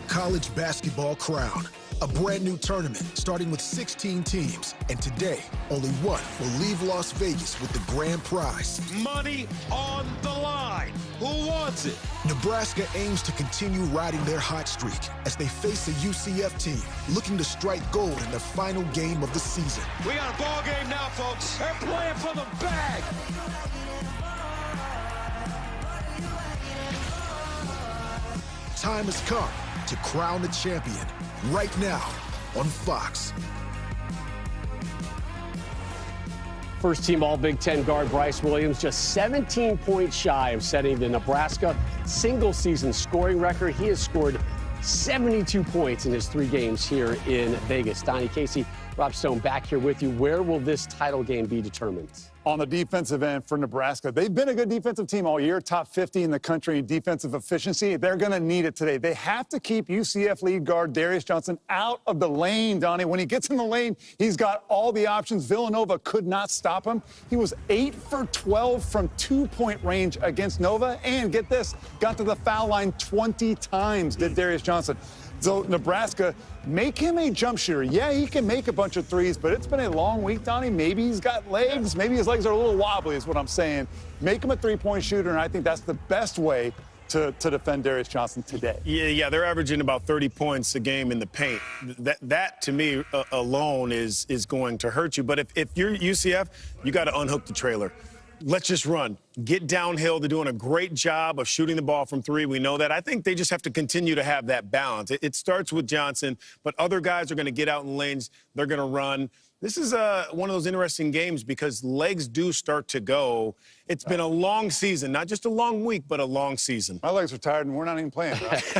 college basketball crown. A brand new tournament starting with 16 teams. And today, only one will leave Las Vegas with the grand prize. Money on the line. Who wants it? Nebraska aims to continue riding their hot streak as they face a UCF team looking to strike gold in the final game of the season. We got a ball game now, folks. They're playing for the bag. Time has come to crown the champion right now on Fox. First team All-Big Ten guard Bryce Williams just 17 points shy of setting the Nebraska single-season scoring record. He has scored 72 points in his 3 games here in Vegas. Donnie, Casey, Rob Stone back here with you. Where will this title game be determined? On the defensive end for Nebraska. They've been a good defensive team all year, top 50 in the country in defensive efficiency. They're going to need it today. They have to keep UCF lead guard Darius Johnson out of the lane, Donnie. When he gets in the lane, he's got all the options. Villanova could not stop him. He was 8 for 12 from 2-point range against Nova. And get this, got to the foul line 20 times, did Darius Johnson. So Nebraska, make him a jump shooter. Yeah, he can make a bunch of threes, but it's been a long week, Donnie. Maybe he's got legs. Maybe his legs are a little wobbly is what I'm saying. Make him a three-point shooter, and I think that's the best way to defend Darius Johnson today. Yeah, they're averaging about 30 points a game in the paint. That to me, alone is going to hurt you. But if you're UCF, you got to unhook the trailer. Let's just run. Get downhill. They're doing a great job of shooting the ball from 3. We know that. I think they just have to continue to have that balance. It starts with Johnson, but other guys are going to get out in lanes. They're going to run. This is one of those interesting games because legs do start to go. It's been a long season, not just a long week, but a long season. My legs are tired, and we're not even playing.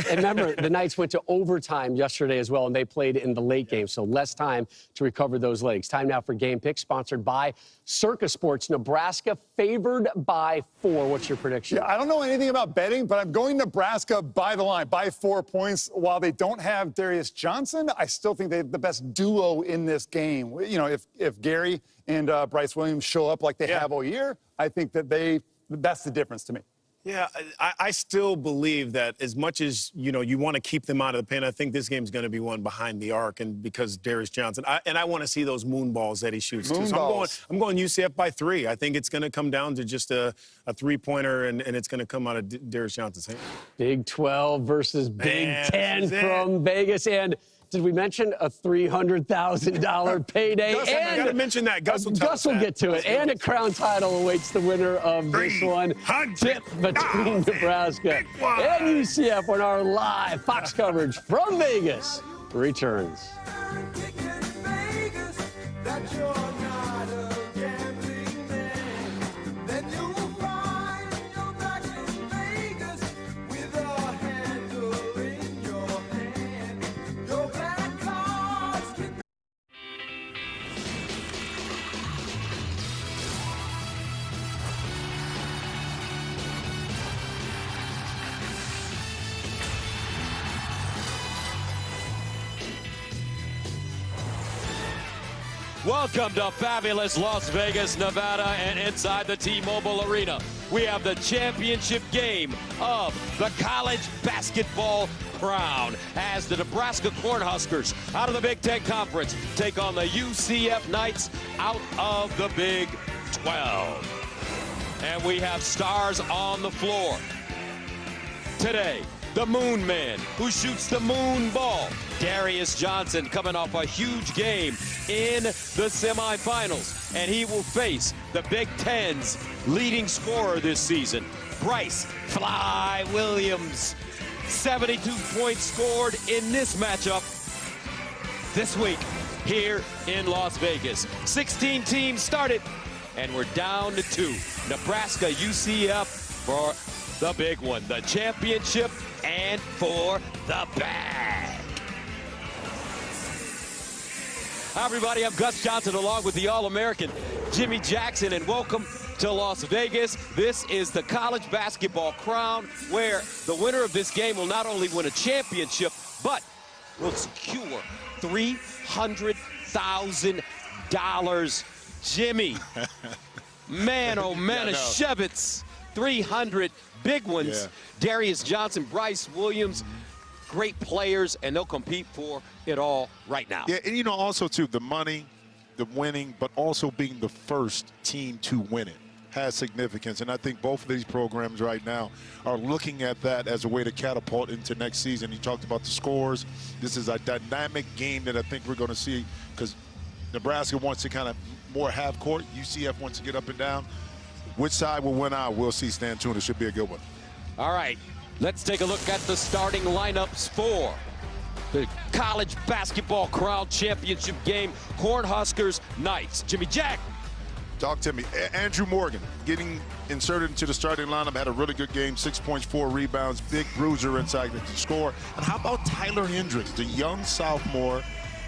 And remember, the Knights went to overtime yesterday as well, and they played in the late game, so less time to recover those legs. Time now for Game Pick, sponsored by Circa Sports. Nebraska favored by 4. What's your prediction? Yeah, I don't know anything about betting, but I'm going Nebraska by the line, by 4 points. While they don't have Darius Johnson, I still think they have the best duo in this game. You know, if Gary and Bryce Williams show up like they have all year, I think that that's the difference to me. Yeah, I still believe that as much as, you want to keep them out of the paint, I think this game's going to be won behind the arc and because Darius Johnson. I want to see those moon balls that he shoots, too. So I'm going UCF by 3. I think it's going to come down to just a three-pointer, and it's going to come out of Darius Johnson's hand. Big 12 versus Big 10 from Vegas. And did we mention a $300,000 payday? Gus, I got to mention that. Gus will get to it. And a crown title awaits the winner of this one. Tip between Nebraska and UCF when our live Fox coverage from Vegas returns. Welcome to fabulous Las Vegas, Nevada, and inside the T-Mobile Arena, we have the championship game of the college basketball crown as the Nebraska Cornhuskers out of the Big Ten Conference take on the UCF Knights out of the Big 12. And we have stars on the floor. Today, the Moon Man, who shoots the moon ball. Darius Johnson coming off a huge game in the semifinals. And he will face the Big Ten's leading scorer this season, Bryce Fly Williams. 72 points scored in this matchup this week here in Las Vegas. 16 teams started, and we're down to 2. Nebraska, UCF for the big one, the championship, and for the bag. Hi, everybody. I'm Gus Johnson along with the All-American Jimmy Jackson, and welcome to Las Vegas. This is the college basketball crown, where the winner of this game will not only win a championship, but will secure $300,000. Jimmy, man, oh, Manischewitz, 300 big ones. Yeah. Darius Johnson, Bryce Williams. great players, and they'll compete for it all right now. Yeah, and you know, also too, the money, the winning, but also being the first team to win it has significance. And I think both of these programs right now are looking at that as a way to catapult into next season. You talked about the scores. This is a dynamic game that I think we're going to see, because Nebraska wants to kind of more half court. UCF wants to get up and down. Which side will win out? We'll see. Stan Tuna. Should be a good one. All right, let's take a look at the starting lineups for the college basketball Crown Championship game. Cornhuskers Knights. Jimmy Jack. Talk to me. Andrew Morgan getting inserted into the starting lineup, had a really good game, 6 points, 4 rebounds, big bruiser inside the score. And how about Tyler Hendricks, the young sophomore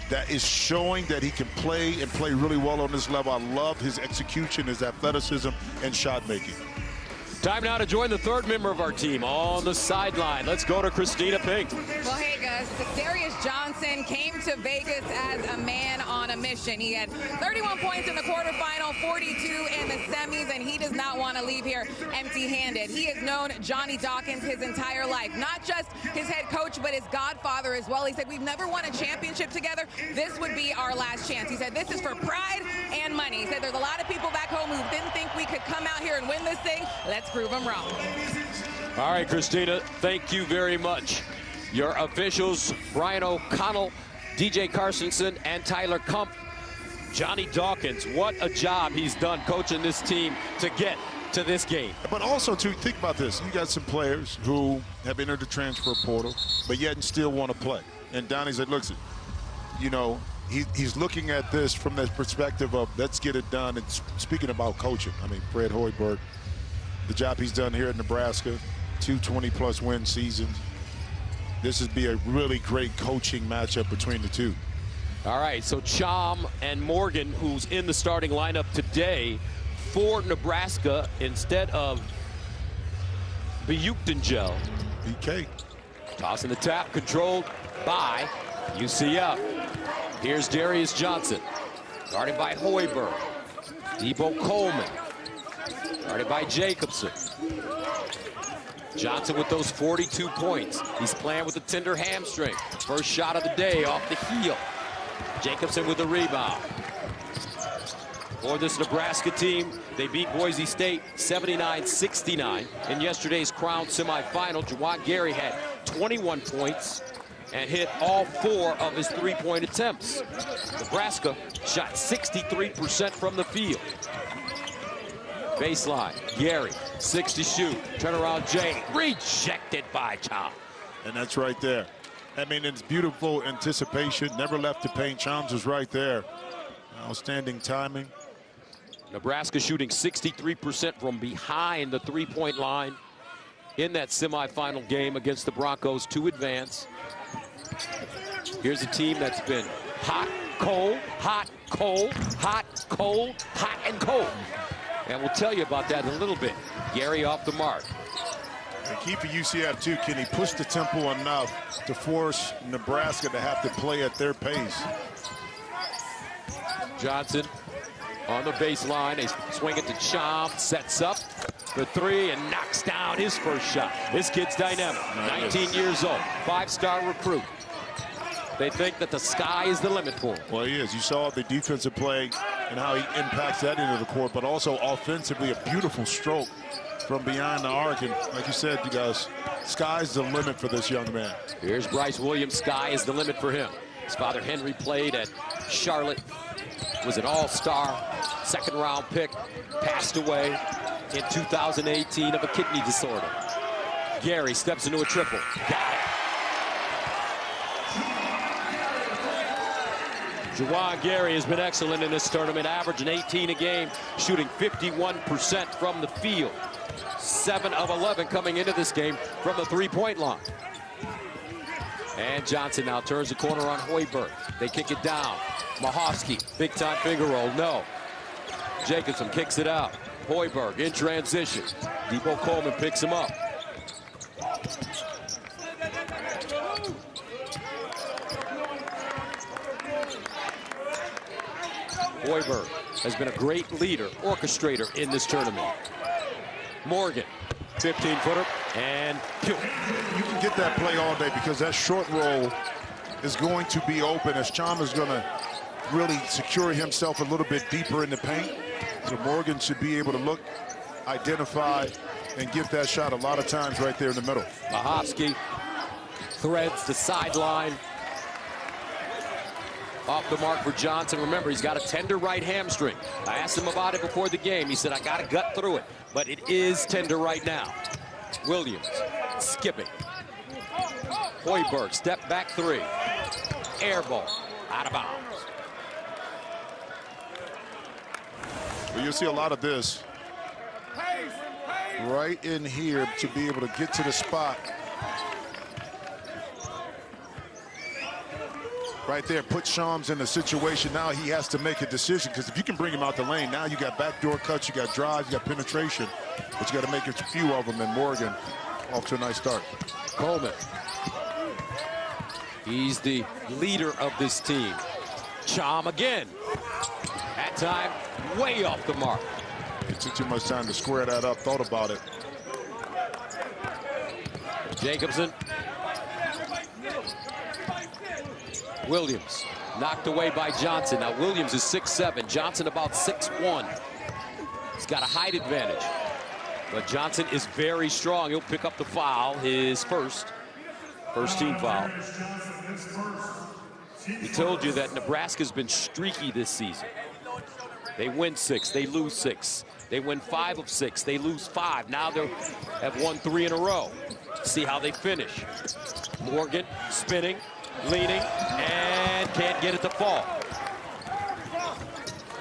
that is showing that he can play and play really well on this level. I love his execution, his athleticism, and shot making. Time now to join the third member of our team on the sideline. Let's go to Christina Pink. Well, hey, guys. Darius Johnson came to Vegas as a man on a mission. He had 31 points in the quarterfinal, 42 in the semis, and he does not want to leave here empty-handed. He has known Johnny Dawkins his entire life, not just his head coach, but his godfather as well. He said, we've never won a championship together. This would be our last chance. He said, this is for pride and money. He said, there's a lot of people back home who didn't think we could come out here and win this thing. Let's prove them wrong. All right, Christina, thank you very much. Your officials, Brian O'Connell, DJ Carsonson, and Tyler Kump. Johnny Dawkins, what a job he's done coaching this team to get to this game. But also, too, think about this. You got some players who have entered the transfer portal, but yet still want to play. And Donnie said, look, you know, he's looking at this from the perspective of let's get it done. And speaking about coaching, I mean, Fred Hoiberg, the job he's done here at Nebraska, 2 20-plus win seasons. This would be a really great coaching matchup between the two. All right, so Chom and Morgan, who's in the starting lineup today for Nebraska instead of Buktingel. BK. Tossing the tap, controlled by UCF. Here's Darius Johnson, guarded by Hoiberg. Debo Coleman, guarded by Jacobson. Johnson with those 42 points. He's playing with a tender hamstring. First shot of the day off the heel. Jacobson with the rebound. For this Nebraska team, they beat Boise State 79-69 in yesterday's Crown semifinal. Juwan Gary had 21 points and hit all 4 of his three-point attempts. Nebraska shot 63% from the field. Baseline, Gary, 6 to shoot. Turnaround, Jay, rejected by Chom. And that's right there. I mean, it's beautiful anticipation. Never left the paint. Choms was right there. Outstanding timing. Nebraska shooting 63% from behind the three-point line in that semifinal game against the Broncos to advance. Here's a team that's been hot, cold, hot, cold, hot, cold, hot, and cold. And we'll tell you about that in a little bit. Gary off the mark. And key for UCF, too, can he push the tempo enough to force Nebraska to have to play at their pace? Johnson on the baseline. They swing it to Chom, sets up the 3 and knocks down his first shot. This kid's dynamic, 19 years old, 5-star recruit. They think that the sky is the limit for him. Well, he is. You saw the defensive play and how he impacts that into the court, but also offensively a beautiful stroke from beyond the arc. And like you said, you guys, sky's the limit for this young man. Here's Bryce Williams. Sky is the limit for him. His father Henry played at Charlotte, was an all-star, second-round pick, passed away in 2018 of a kidney disorder. Gary steps into a triple. Got it. Juwan Gary has been excellent in this tournament, averaging 18 a game, shooting 51% from the field. 7 of 11 coming into this game from the three-point line. And Johnson now turns the corner on Hoiberg. They kick it down. Mahofsky, big-time finger roll, no. Jacobson kicks it out. Hoiberg in transition. Debo Coleman picks him up. Hoiberg has been a great leader, orchestrator in this tournament. Morgan, 15-footer, And you can get that play all day because that short roll is going to be open as Chalmers is going to really secure himself a little bit deeper in the paint. So Morgan should be able to look, identify, and get that shot a lot of times right there in the middle. Mahovsky threads the sideline. Off the mark for Johnson. Remember, he's got a tender right hamstring. I asked him about it before the game. He said, I got to gut through it. But it is tender right now. Williams skipping. Hoiberg, step back three. Air ball, out of bounds. Well, you'll see a lot of this right in here to be able to get to the spot. Right there, put Shams in a situation. Now he has to make a decision, because if you can bring him out the lane, now you got backdoor cuts, you got drives, you got penetration, but you got to make a few of them. And Morgan off to a nice start. Coleman. He's the leader of this team. Cham again. That time, way off the mark. It took too much time to square that up, thought about it. Jacobson. Williams knocked away by Johnson. Now Williams is 6'7", Johnson about 6'1". He's got a height advantage, but Johnson is very strong. He'll pick up the foul, his first team foul. We told you that Nebraska's been streaky this season. They win 6, they lose 6. They win 5 of 6, they lose 5. Now they have won 3 in a row. See how they finish. Morgan spinning, leaning, and can't get it to fall.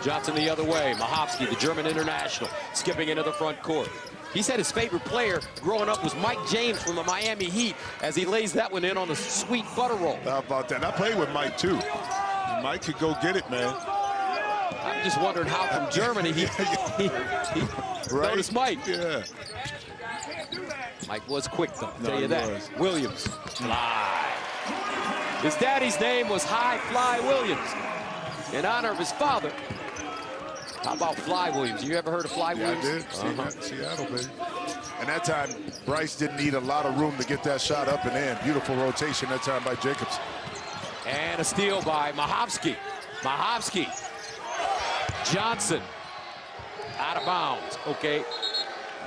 Johnson the other way. Mahovsky, the German international, skipping into the front court. He said his favorite player growing up was Mike James from the Miami Heat, as he lays that one in on the sweet butter roll. How about that? I played with Mike, too. Mike could go get it, man. I'm just wondering how from Germany he right? noticed Mike. Yeah. Mike was quick, though, I'll tell you that. Was. Williams, fly. His daddy's name was High Fly Williams, in honor of his father. How about Fly Williams? You ever heard of Fly Williams? I did. Seattle, baby. And that time, Bryce didn't need a lot of room to get that shot up and in. Beautiful rotation that time by Jacobs. And a steal by Mahovsky. Mahovsky. Johnson. Out of bounds. Okay.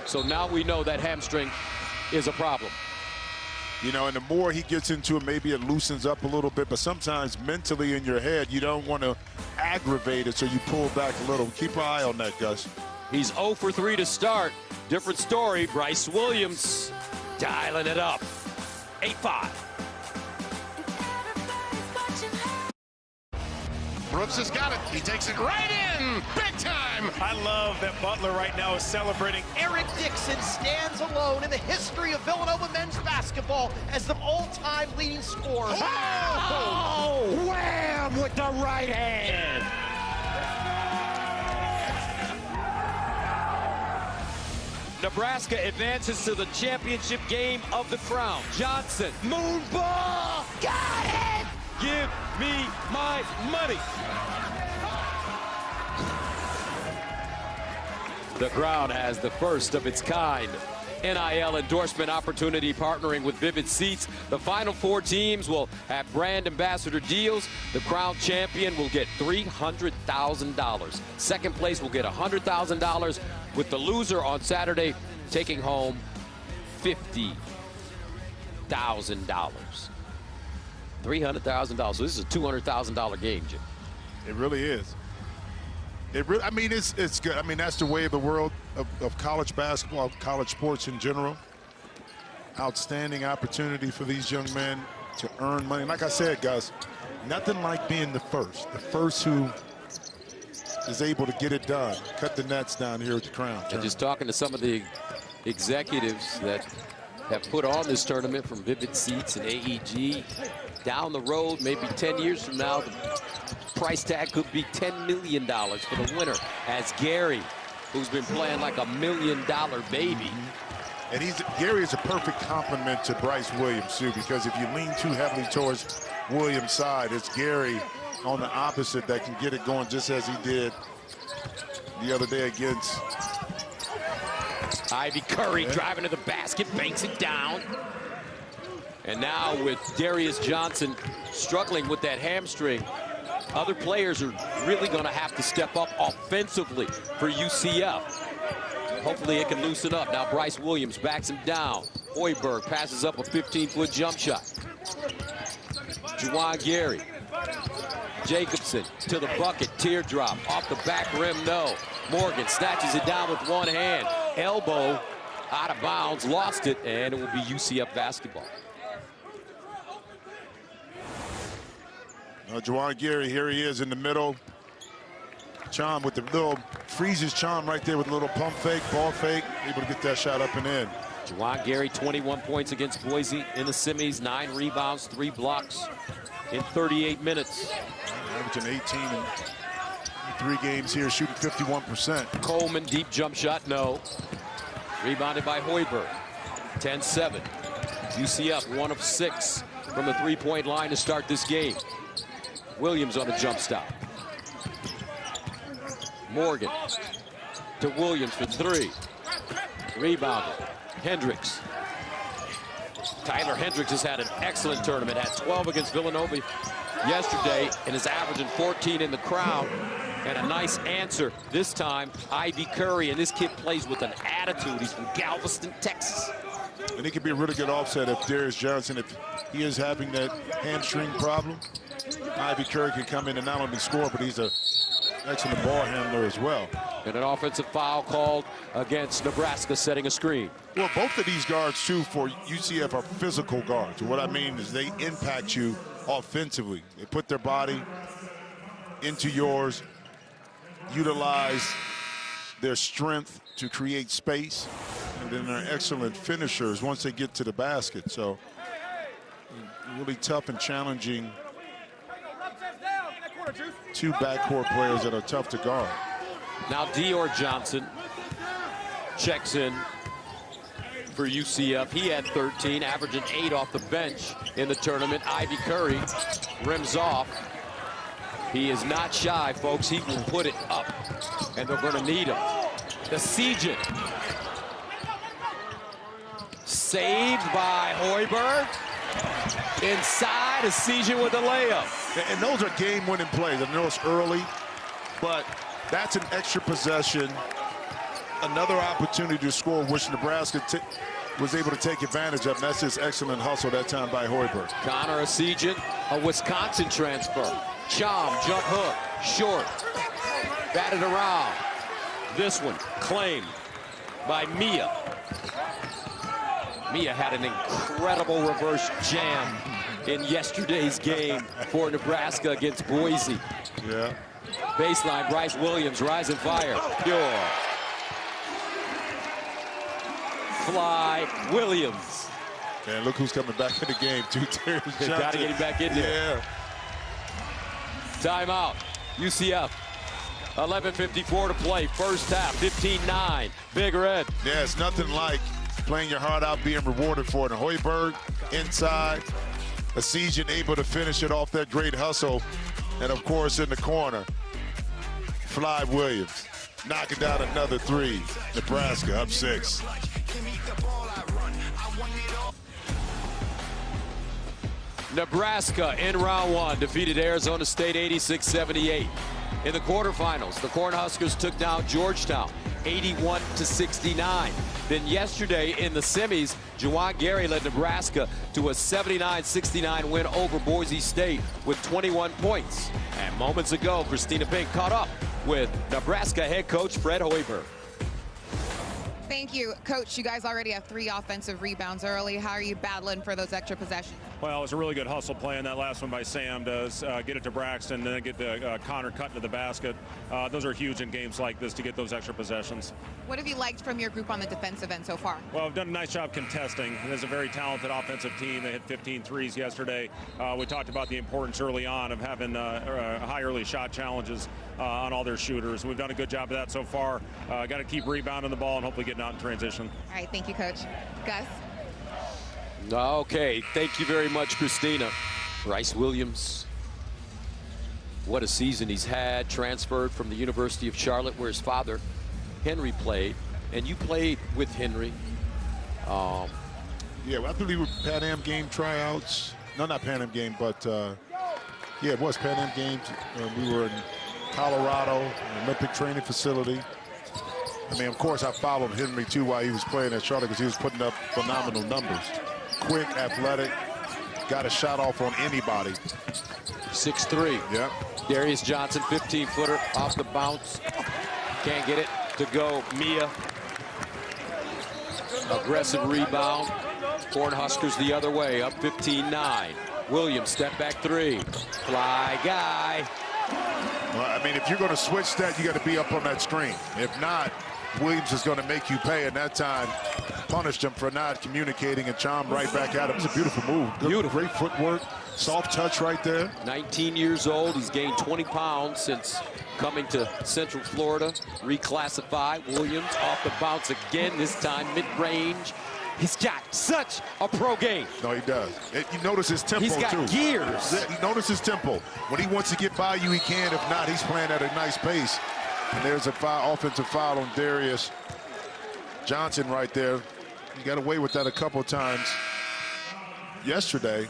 So now we know that hamstring is a problem. You know, and the more he gets into it, maybe it loosens up a little bit, but sometimes mentally in your head, you don't want to aggravate it, so you pull back a little. Keep an eye on that, Gus. He's 0 for 3 to start. Different story. Bryce Williams dialing it up. 8-5. Brooks has got it. He takes it right in. Big time. I love that Butler right now is celebrating. Eric Dixon stands alone in the history of Villanova men's basketball as the all-time leading scorer. Oh! Wham! With the right hand. Nebraska advances to the championship game of the crown. Johnson, moon ball, got it! Give me my money. The Crown has the first of its kind NIL endorsement opportunity, partnering with Vivid Seats. The final 4 teams will have brand ambassador deals. The Crown champion will get $300,000. Second place will get $100,000, with the loser on Saturday taking home $50,000. $300,000. So this is a $200,000 game, Jim. It really is. It really, I mean, it's good. I mean, that's the way of the world of college basketball, college sports in general. Outstanding opportunity for these young men to earn money. Like I said, guys, nothing like being the first who is able to get it done. Cut the nets down here at the Crown. And just talking to some of the executives that have put on this tournament, from Vivid Seats and AEG, down the road, maybe 10 years from now, the price tag could be $10 million for the winner, as Gary, who's been playing like $1 million baby. And Gary is a perfect complement to Bryce Williams, too, because if you lean too heavily towards Williams' side, it's Gary on the opposite that can get it going, just as he did the other day against Ivy Curry driving to the basket, banks it down. And now with Darius Johnson struggling with that hamstring, other players are really going to have to step up offensively for UCF. Hopefully it can loosen up. Now Bryce Williams backs him down. Hoiberg passes up a 15-foot jump shot. Juwan Gary. Jacobson to the bucket, teardrop, off the back rim, no. Morgan snatches it down with one hand. Elbow out of bounds, lost it, and it will be UCF basketball. Juwan Gary, here he is in the middle. Chom with the little, freezes Chom right there with a little pump fake, ball fake, able to get that shot up and in. Juwan Gary, 21 points against Boise in the semis, 9 rebounds, 3 blocks in 38 minutes. Averaging 18 in 3 games here, shooting 51%. Coleman, deep jump shot, no. Rebounded by Hoiberg. 10-7. UCF 1 of 6 from the 3-point line to start this game. Williams on a jump stop. Morgan to Williams for 3. Rebounded. Hendricks. Tyler Hendricks has had an excellent tournament. Had 12 against Villanova yesterday and is averaging 14 in the crowd. And a nice answer this time, Ivy Curry. And this kid plays with an attitude. He's from Galveston, Texas. And he could be a really good offset if Darius Johnson, if he is having that hamstring problem. Ivy Curry can come in and not only score, but he's an excellent ball handler as well. And an offensive foul called against Nebraska, setting a screen. Well, both of these guards, too, for UCF are physical guards. What I mean is they impact you offensively. They put their body into yours, utilize their strength to create space, and then they're excellent finishers once they get to the basket. So really tough and challenging 2 backcourt players that are tough to guard. Now Dior Johnson checks in for UCF. He had 13, averaging 8 off the bench in the tournament. Ivy Curry rims off. He is not shy, folks. He will put it up, and they're going to need him. The Sejan. Saved by Hoiberg. Inside, a Sejan with a layup. And those are game-winning plays. I know it's early, but that's an extra possession. Another opportunity to score, which Nebraska was able to take advantage of. And that's his excellent hustle that time by Hoiberg. Connor Sejan, a Wisconsin transfer. Chom, jump hook, short. Batted around. This one claimed by Mia. Mia had an incredible reverse jam in yesterday's game for Nebraska against Boise. Yeah. Baseline, Bryce Williams, rise and fire. Pure. Fly Williams. And look who's coming back in the game, too. Darius Johnson. Got to get him back in there. Yeah. Timeout. UCF. 11:54 to play. First half, 15-9. Big Red. Yeah, it's nothing like playing your heart out, being rewarded for it. And Hoiberg inside. A Sejan able to finish it off that great hustle. And, of course, in the corner, Fly Williams knocking down another 3. Nebraska up 6. Nebraska in round 1 defeated Arizona State 86-78. In the quarterfinals, the Cornhuskers took down Georgetown 81-69. Then yesterday in the semis, Juwan Gary led Nebraska to a 79-69 win over Boise State with 21 points. And moments ago, Christina Pink caught up with Nebraska head coach Fred Hoiberg. Thank you, Coach. You guys already have 3 offensive rebounds early. How are you battling for those extra possessions? Well, it was a really good hustle play, and that last one by Sam does get it to Braxton, then get the Connor cut into the basket. Those are huge in games like this to get those extra possessions. What have you liked from your group on the defensive end so far? Well, we've done a nice job contesting. There's a very talented offensive team. They hit 15 threes yesterday. We talked about the importance early on of having high early shot challenges on all their shooters. We've done a good job of that so far. Got to keep rebounding the ball and hopefully getting out in transition. All right, thank you, Coach. Gus? Okay, thank you very much, Christina. Bryce Williams, what a season he's had. Transferred from the University of Charlotte, where his father, Henry, played. And you played with Henry. Yeah, well, I believe with Pan Am game tryouts. No, not Pan Am game, but yeah, it was Pan Am games. We were in Colorado, an Olympic training facility. I mean, of course, I followed Henry, too, while he was playing at Charlotte because he was putting up phenomenal numbers. Quick, athletic, got a shot off on anybody. 6'3". Yeah. Darius Johnson, 15-footer, off the bounce. Can't get it to go. Mia. Aggressive rebound. Cornhuskers the other way, up 15-9. Williams, step back three. Fly guy. Well, I mean, if you're going to switch that, you got to be up on that screen. If not, Williams is going to make you pay, and that time punished him for not communicating and chommed right back at him. It's a beautiful move. Beautiful. Great footwork, soft touch right there. 19 years old. He's gained 20 pounds since coming to Central Florida. Reclassified. Williams off the bounce again, this time mid-range. He's got such a pro game. No, he does. You notice his tempo, too. He's got gears. You notice his tempo. When he wants to get by you, he can. If not, he's playing at a nice pace. And there's a foul, offensive foul on Darius Johnson right there. He got away with that a couple times yesterday.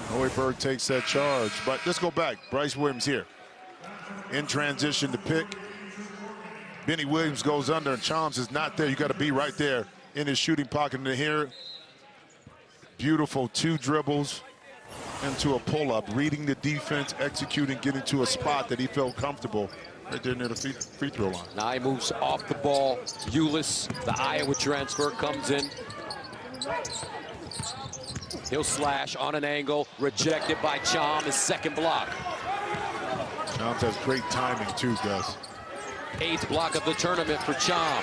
Hoiberg takes that charge. But let's go back. Bryce Williams here. In transition to pick. Benny Williams goes under, and Chalmers is not there. You got to be right there in his shooting pocket. And here, beautiful 2 dribbles into a pull-up, reading the defense, executing, getting to a spot that he felt comfortable right there near the free throw line. Now he moves off the ball. Ulis, the Iowa transfer, comes in. He'll slash on an angle, rejected by Chom, his second block. Chom has great timing too, Gus. 8th block of the tournament for Chom.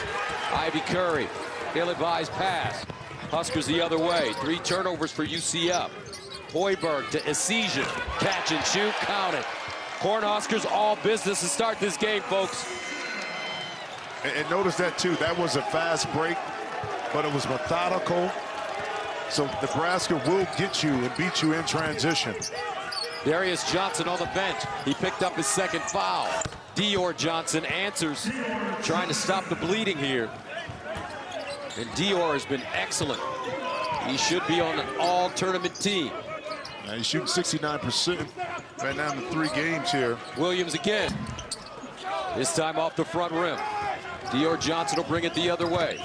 Ivy Curry, ill-advised pass. Huskers the other way. 3 turnovers for UCF. Hoiberg to Essegian. Catch and shoot, count it. Cornhuskers all business to start this game, folks. And notice that too. That was a fast break, but it was methodical. So Nebraska will get you and beat you in transition. Darius Johnson on the bench. He picked up his 2nd foul. Dior Johnson answers, trying to stop the bleeding here. And Dior has been excellent. He should be on an all-tournament team. Now he's shooting 69% right now in the 3 games here. Williams again. This time off the front rim. Dior Johnson will bring it the other way,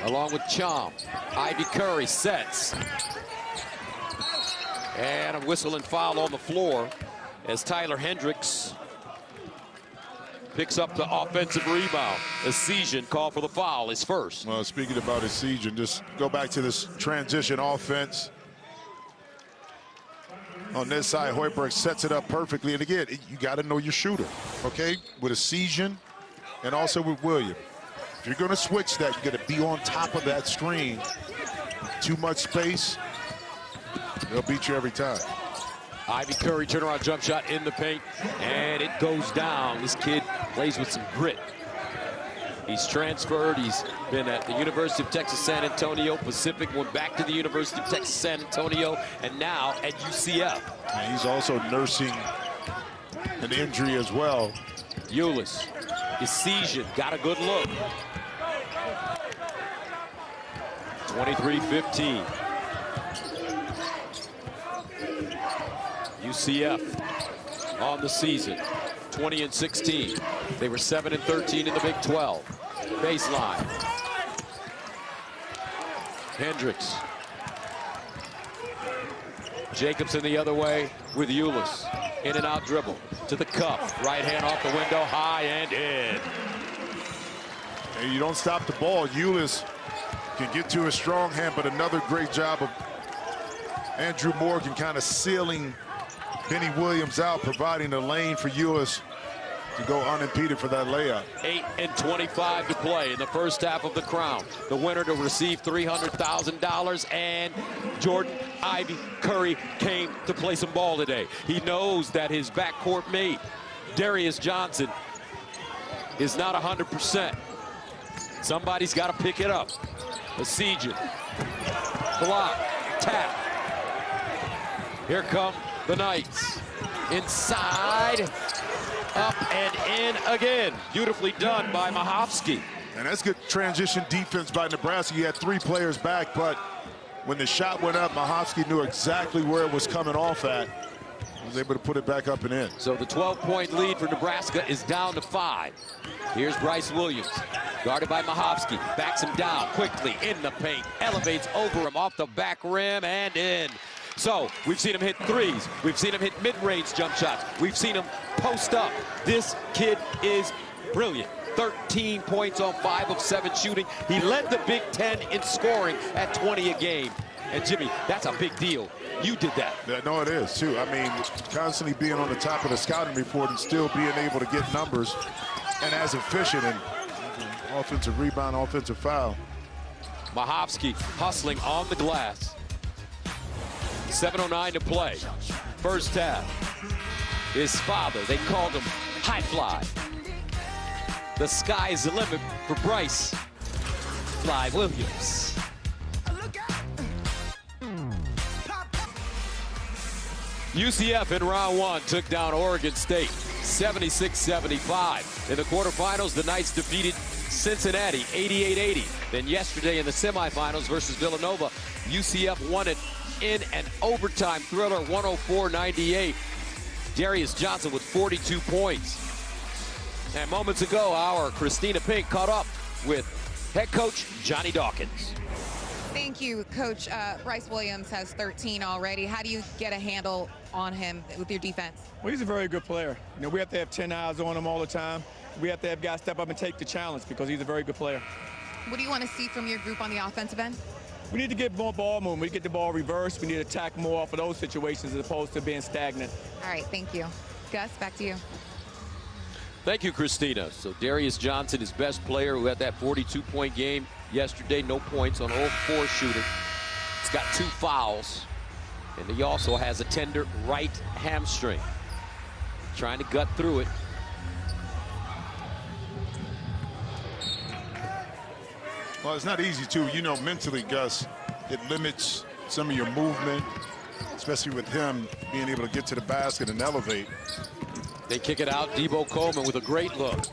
along with Chom. Ivy Curry sets. And a whistle and foul on the floor as Tyler Hendricks picks up the offensive rebound. Essegian called for the foul, his first. Well, speaking about Essegian, just go back to this transition offense. On this side, Hoiberg sets it up perfectly. And again, you got to know your shooter, okay? With Essegian and also with Williams. If you're going to switch that, you got to be on top of that screen. Too much space, they'll beat you every time. Ivy Curry turnaround jump shot in the paint, and it goes down. This kid plays with some grit. He's transferred. He's been at the University of Texas San Antonio. Pacific went back to the University of Texas San Antonio, and now at UCF. And he's also nursing an injury as well. Ulis, Essegian got a good look. 23-15. UCF on the season, 20-16. They were 7-13 in the Big 12. Baseline. Hendricks. Jacobson the other way with Ulis. In and out dribble to the cup. Right hand off the window, high and in. And you don't stop the ball. Ulis can get to a strong hand, but another great job of Andrew Morgan kind of sealing Benny Williams out, providing a lane for Ulis to go unimpeded for that layup. 8:25 to play in the first half of the Crown. The winner to receive $300,000, and Jordan Ivy Curry came to play some ball today. He knows that his backcourt mate, Darius Johnson, is not 100%. Somebody's got to pick it up. Essegian, block, tap. Here come the Knights. Inside, up and in again. Beautifully done by Mahovsky. And that's good transition defense by Nebraska. You had 3 players back, but when the shot went up, Mahovsky knew exactly where it was coming off at. He was able to put it back up and in. So the 12-point lead for Nebraska is down to 5. Here's Bryce Williams, guarded by Mahovsky. Backs him down quickly in the paint. Elevates over him off the back rim and in. So we've seen him hit threes. We've seen him hit mid-range jump shots. We've seen him post up. This kid is brilliant. 13 points on 5 of 7 shooting. He led the Big Ten in scoring at 20 a game. And Jimmy, that's a big deal. You did that. Yeah, no, it is too. I mean, constantly being on the top of the scouting report and still being able to get numbers and as efficient and offensive rebound, offensive foul. Mahovsky hustling on the glass. 7:09 to play. First half. His father, they called him High Fly. The sky's the limit for Bryce Fly Williams. UCF in round 1 took down Oregon State 76-75. In the quarterfinals, the Knights defeated Cincinnati 88-80. Then yesterday in the semifinals versus Villanova, UCF won it in an overtime thriller 104-98. Darius Johnson with 42 points. And moments ago, our Christina Pink caught up with head coach Johnny Dawkins. Thank you, Coach. Bryce Williams has 13 already. How do you get a handle on him with your defense? Well, he's a very good player. You know, we have to have 10 eyes on him all the time. We have to have guys step up and take the challenge because he's a very good player. What do you want to see from your group on the offensive end? We need to get more ball movement. We get the ball reversed. We need to attack more off of those situations as opposed to being stagnant. All right, thank you. Gus, back to you. Thank you, Christina. So Darius Johnson, his best player, who had that 42-point game yesterday, no points on 0-4 shooting. He's got 2 fouls, and he also has a tender right hamstring. Trying to gut through it. Well, it's not easy, too. You know, mentally, Gus, it limits some of your movement, especially with him being able to get to the basket and elevate. They kick it out. Debo Coleman with a great look.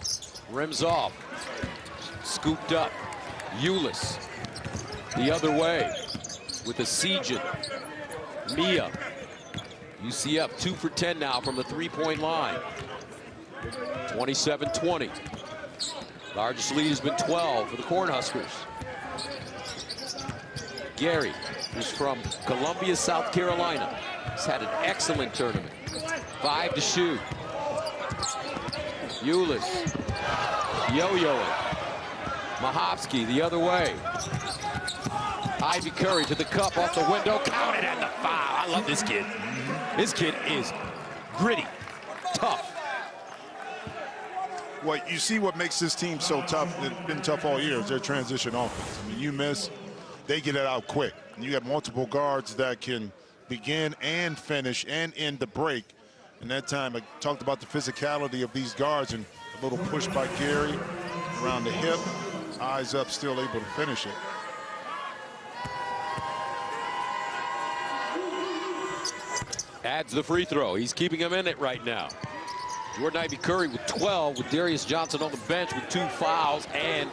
Rims off. Scooped up. Ulis the other way with a Sejan. Mia. UCF 2 for 10 now from the 3-point line. 27-20. Largest lead has been 12 for the Cornhuskers. Gary, who's from Columbia, South Carolina, has had an excellent tournament. 5 to shoot. Ulis. Yo-yoing. Mahovsky the other way. Ivy Curry to the cup off the window. Counted at the foul. I love this kid. This kid is gritty, tough. Well, you see what makes this team so tough. It's been tough all year. Is their transition offense. I mean, you miss, they get it out quick. And you have multiple guards that can begin and finish and end the break. And that time, I talked about the physicality of these guards and a little push by Gary around the hip. Eyes up, still able to finish it. Adds the free throw. He's keeping him in it right now. Jordan Ivy Curry with 12, with Darius Johnson on the bench with 2 fouls and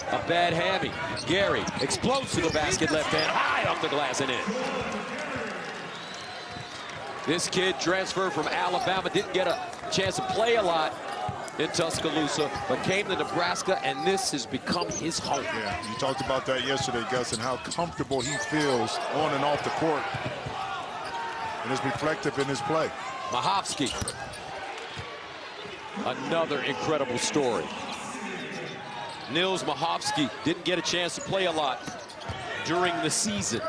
a bad hammy. Gary explodes to the basket, left hand, high off the glass and in. This kid transferred from Alabama, didn't get a chance to play a lot in Tuscaloosa, but came to Nebraska, and this has become his home. Yeah, you talked about that yesterday, Gus, and how comfortable he feels on and off the court. And it's reflective in his play. Mahovsky. Another incredible story. Nils Mahovsky didn't get a chance to play a lot during the season.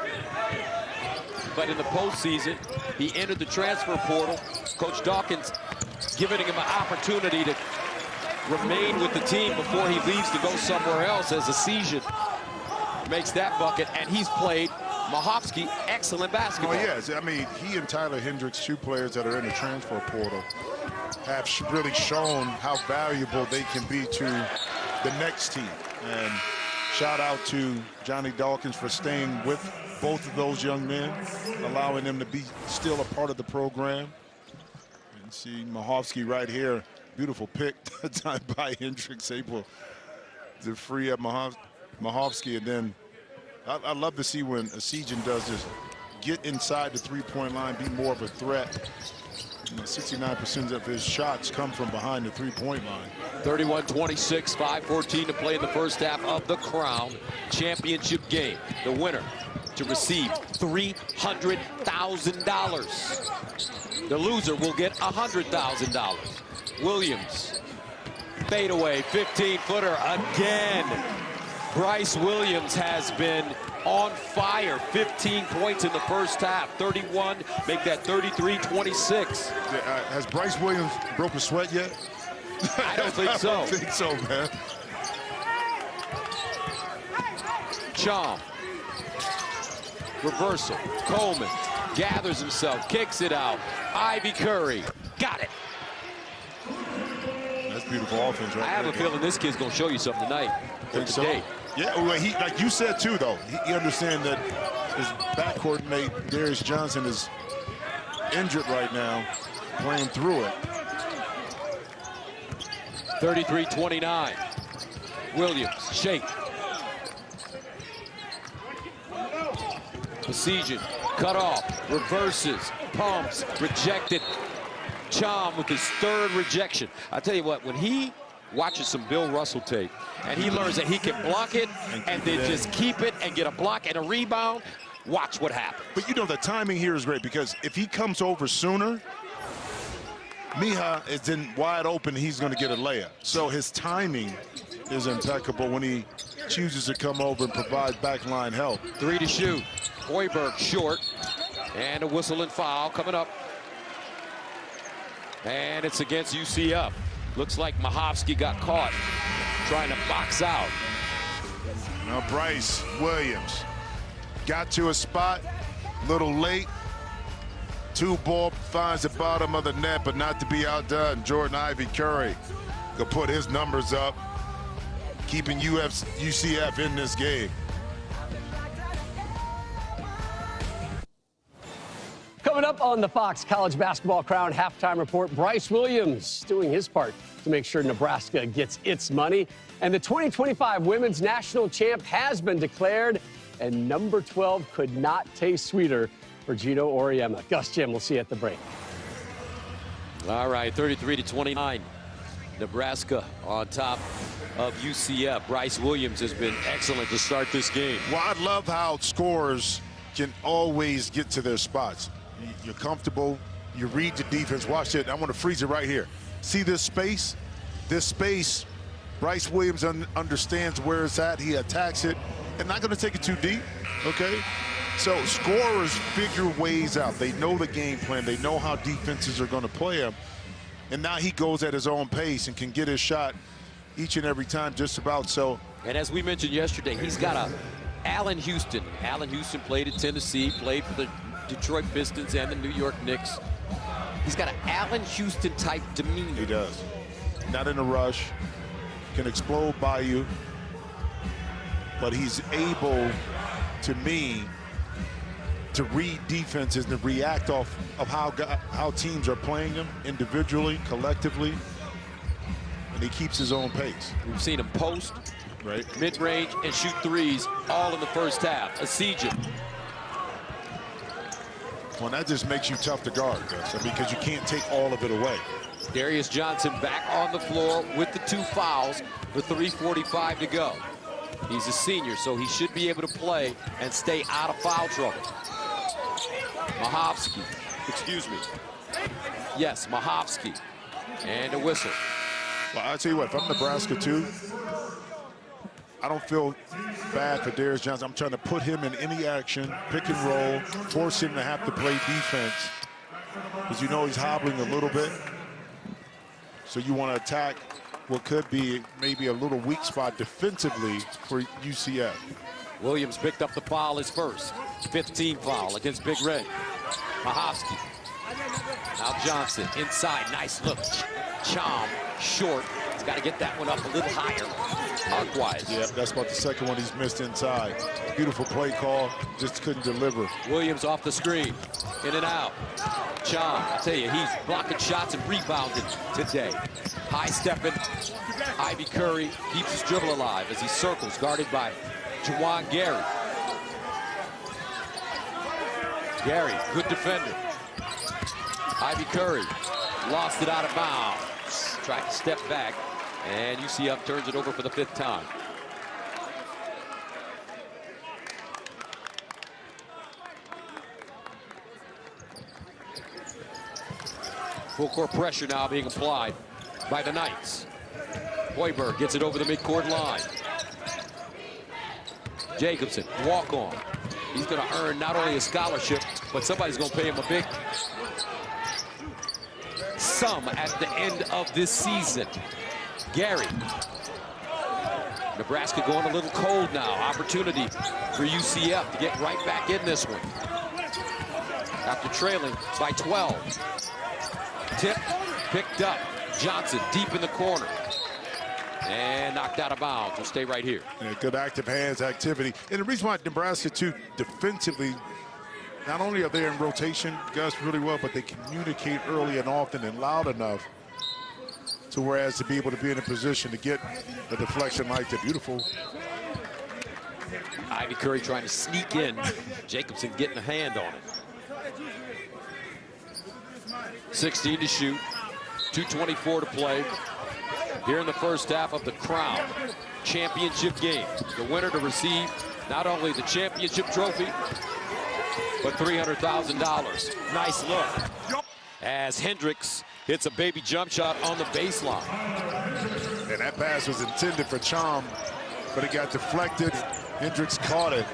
But in the postseason, he entered the transfer portal. Coach Dawkins giving him an opportunity to remain with the team before he leaves to go somewhere else as a season. Makes that bucket, and he's played Mahovsky excellent basketball. Oh, yes. I mean, he and Tyler Hendricks, 2 players that are in the transfer portal, have really shown how valuable they can be to the next team. And shout out to Johnny Dawkins for staying with both of those young men, allowing them to be still a part of the program. And see Mahovsky right here. Beautiful pick that time by Hendricks, able to free up Mahovsky, and then I love to see when Asijan does this, get inside the three-point line, be more of a threat. 69% of his shots come from behind the three-point line. 31-26, 5:14 to play in the first half of the Crown Championship game. The winner to receive $300,000. The loser will get $100,000. Williams, fadeaway, 15-footer again. Bryce Williams has been on fire. 15 points in the first half. 31, make that 33-26. Has Bryce Williams broke a sweat yet? I don't think so. I don't think so, man. Chom. Reversal. Coleman gathers himself, kicks it out. Ivy Curry. Got it. That's beautiful offense, right? I have a feeling this kid's going to show you something tonight. Think so? Yeah, well, he, like you said, too, though, he understands that his backcourt mate, Darius Johnson, is injured right now, playing through it. 33-29. Williams, shake. Asijan, cut off, reverses, pumps, rejected. Chom with his third rejection. I tell you what, when he watches some Bill Russell tape and he learns that he can block it and then just keep it and get a block and a rebound, watch what happens. But you know, the timing here is great, because if he comes over sooner, Mija is then wide open, he's going to get a layup. So his timing is impeccable when he chooses to come over and provide backline help. 3 to shoot. Hoiberg short. And a whistle and foul coming up. And it's against UCF. Looks like Mahovsky got caught trying to box out. Now Bryce Williams got to a spot, little late. 2-ball, finds the bottom of the net, but not to be outdone. Jordan Ivy Curry could put his numbers up, keeping UCF in this game. Coming up on the Fox College Basketball Crown Halftime Report, Bryce Williams doing his part to make sure Nebraska gets its money. And the 2025 Women's National Champ has been declared, and number 12 could not taste sweeter for Gino Auriemma. Gus, Jim, we'll see you at the break. All right, 33-29. Nebraska on top of UCF. Bryce Williams has been excellent to start this game. Well, I love how scorers can always get to their spots. You're comfortable, you read the defense. Watch it. I want to freeze it right here. See this space? This space, Bryce Williams understands where it's at. He attacks it, and not going to take it too deep, okay? So scorers figure ways out. They know the game plan. They know how defenses are going to play him. And now he goes at his own pace and can get his shot each and every time just about. So. And as we mentioned yesterday, he's got a Allen Houston. Allen Houston played at Tennessee, played for the Detroit Pistons and the New York Knicks. He's got an Allen Houston type demeanor. He does. Not in a rush. Can explode by you. But he's able, to me, to read defenses and react off of how teams are playing them individually, collectively, and he keeps his own pace. We've seen him post, right, mid-range, and shoot threes all in the first half. Asijan. Well, that just makes you tough to guard, Gus, because you can't take all of it away. Darius Johnson back on the floor with the 2 fouls with 3:45 to go. He's a senior, so he should be able to play and stay out of foul trouble. Mahovsky, excuse me. Yes, Mahovsky. And a whistle. Well, I'll tell you what, if I'm Nebraska too, I don't feel bad for Darius Johnson. I'm trying to put him in any action, pick and roll, force him to have to play defense, because you know he's hobbling a little bit. So you want to attack what could be maybe a little weak spot defensively for UCF. Williams picked up the foul, his first. 15 foul against Big Red. Mahovsky. Now Johnson inside, nice look. Chom short, He's got to get that one up a little higher, arc-wise. Yeah, that's about the second one he's missed inside. Beautiful play call, just couldn't deliver. Williams off the screen, in and out. Chom, I tell you, he's blocking shots and rebounding today. High stepping, Ivy Curry keeps his dribble alive as he circles, guarded by Juwan Gary. Gary, good defender. Ivy Curry lost it out of bounds. Tried to step back, and UCF turns it over for the 5th time. Full court pressure now being applied by the Knights. Hoiberg gets it over the midcourt line. Jacobson, walk on. He's going to earn not only a scholarship, but somebody's going to pay him a big sum at the end of this season. Gary. Nebraska going a little cold now. Opportunity for UCF to get right back in this one. After trailing by 12. Tip picked up. Johnson deep in the corner. And knocked out of bounds. Will stay right here. Yeah, good active hands activity. And the reason why Nebraska, too, defensively, not only are they in rotation, guys really well, but they communicate early and often and loud enough to whereas to be able to be in a position to get a deflection like that. Beautiful. Ivy Curry trying to sneak in. Jacobson getting a hand on it. 16 to shoot. 2:24 to play. Here in the first half of the Crown Championship game. The winner to receive not only the championship trophy, but $300,000. Nice look. As Hendricks hits a baby jump shot on the baseline. And that pass was intended for Chom, but it got deflected. Hendricks caught it.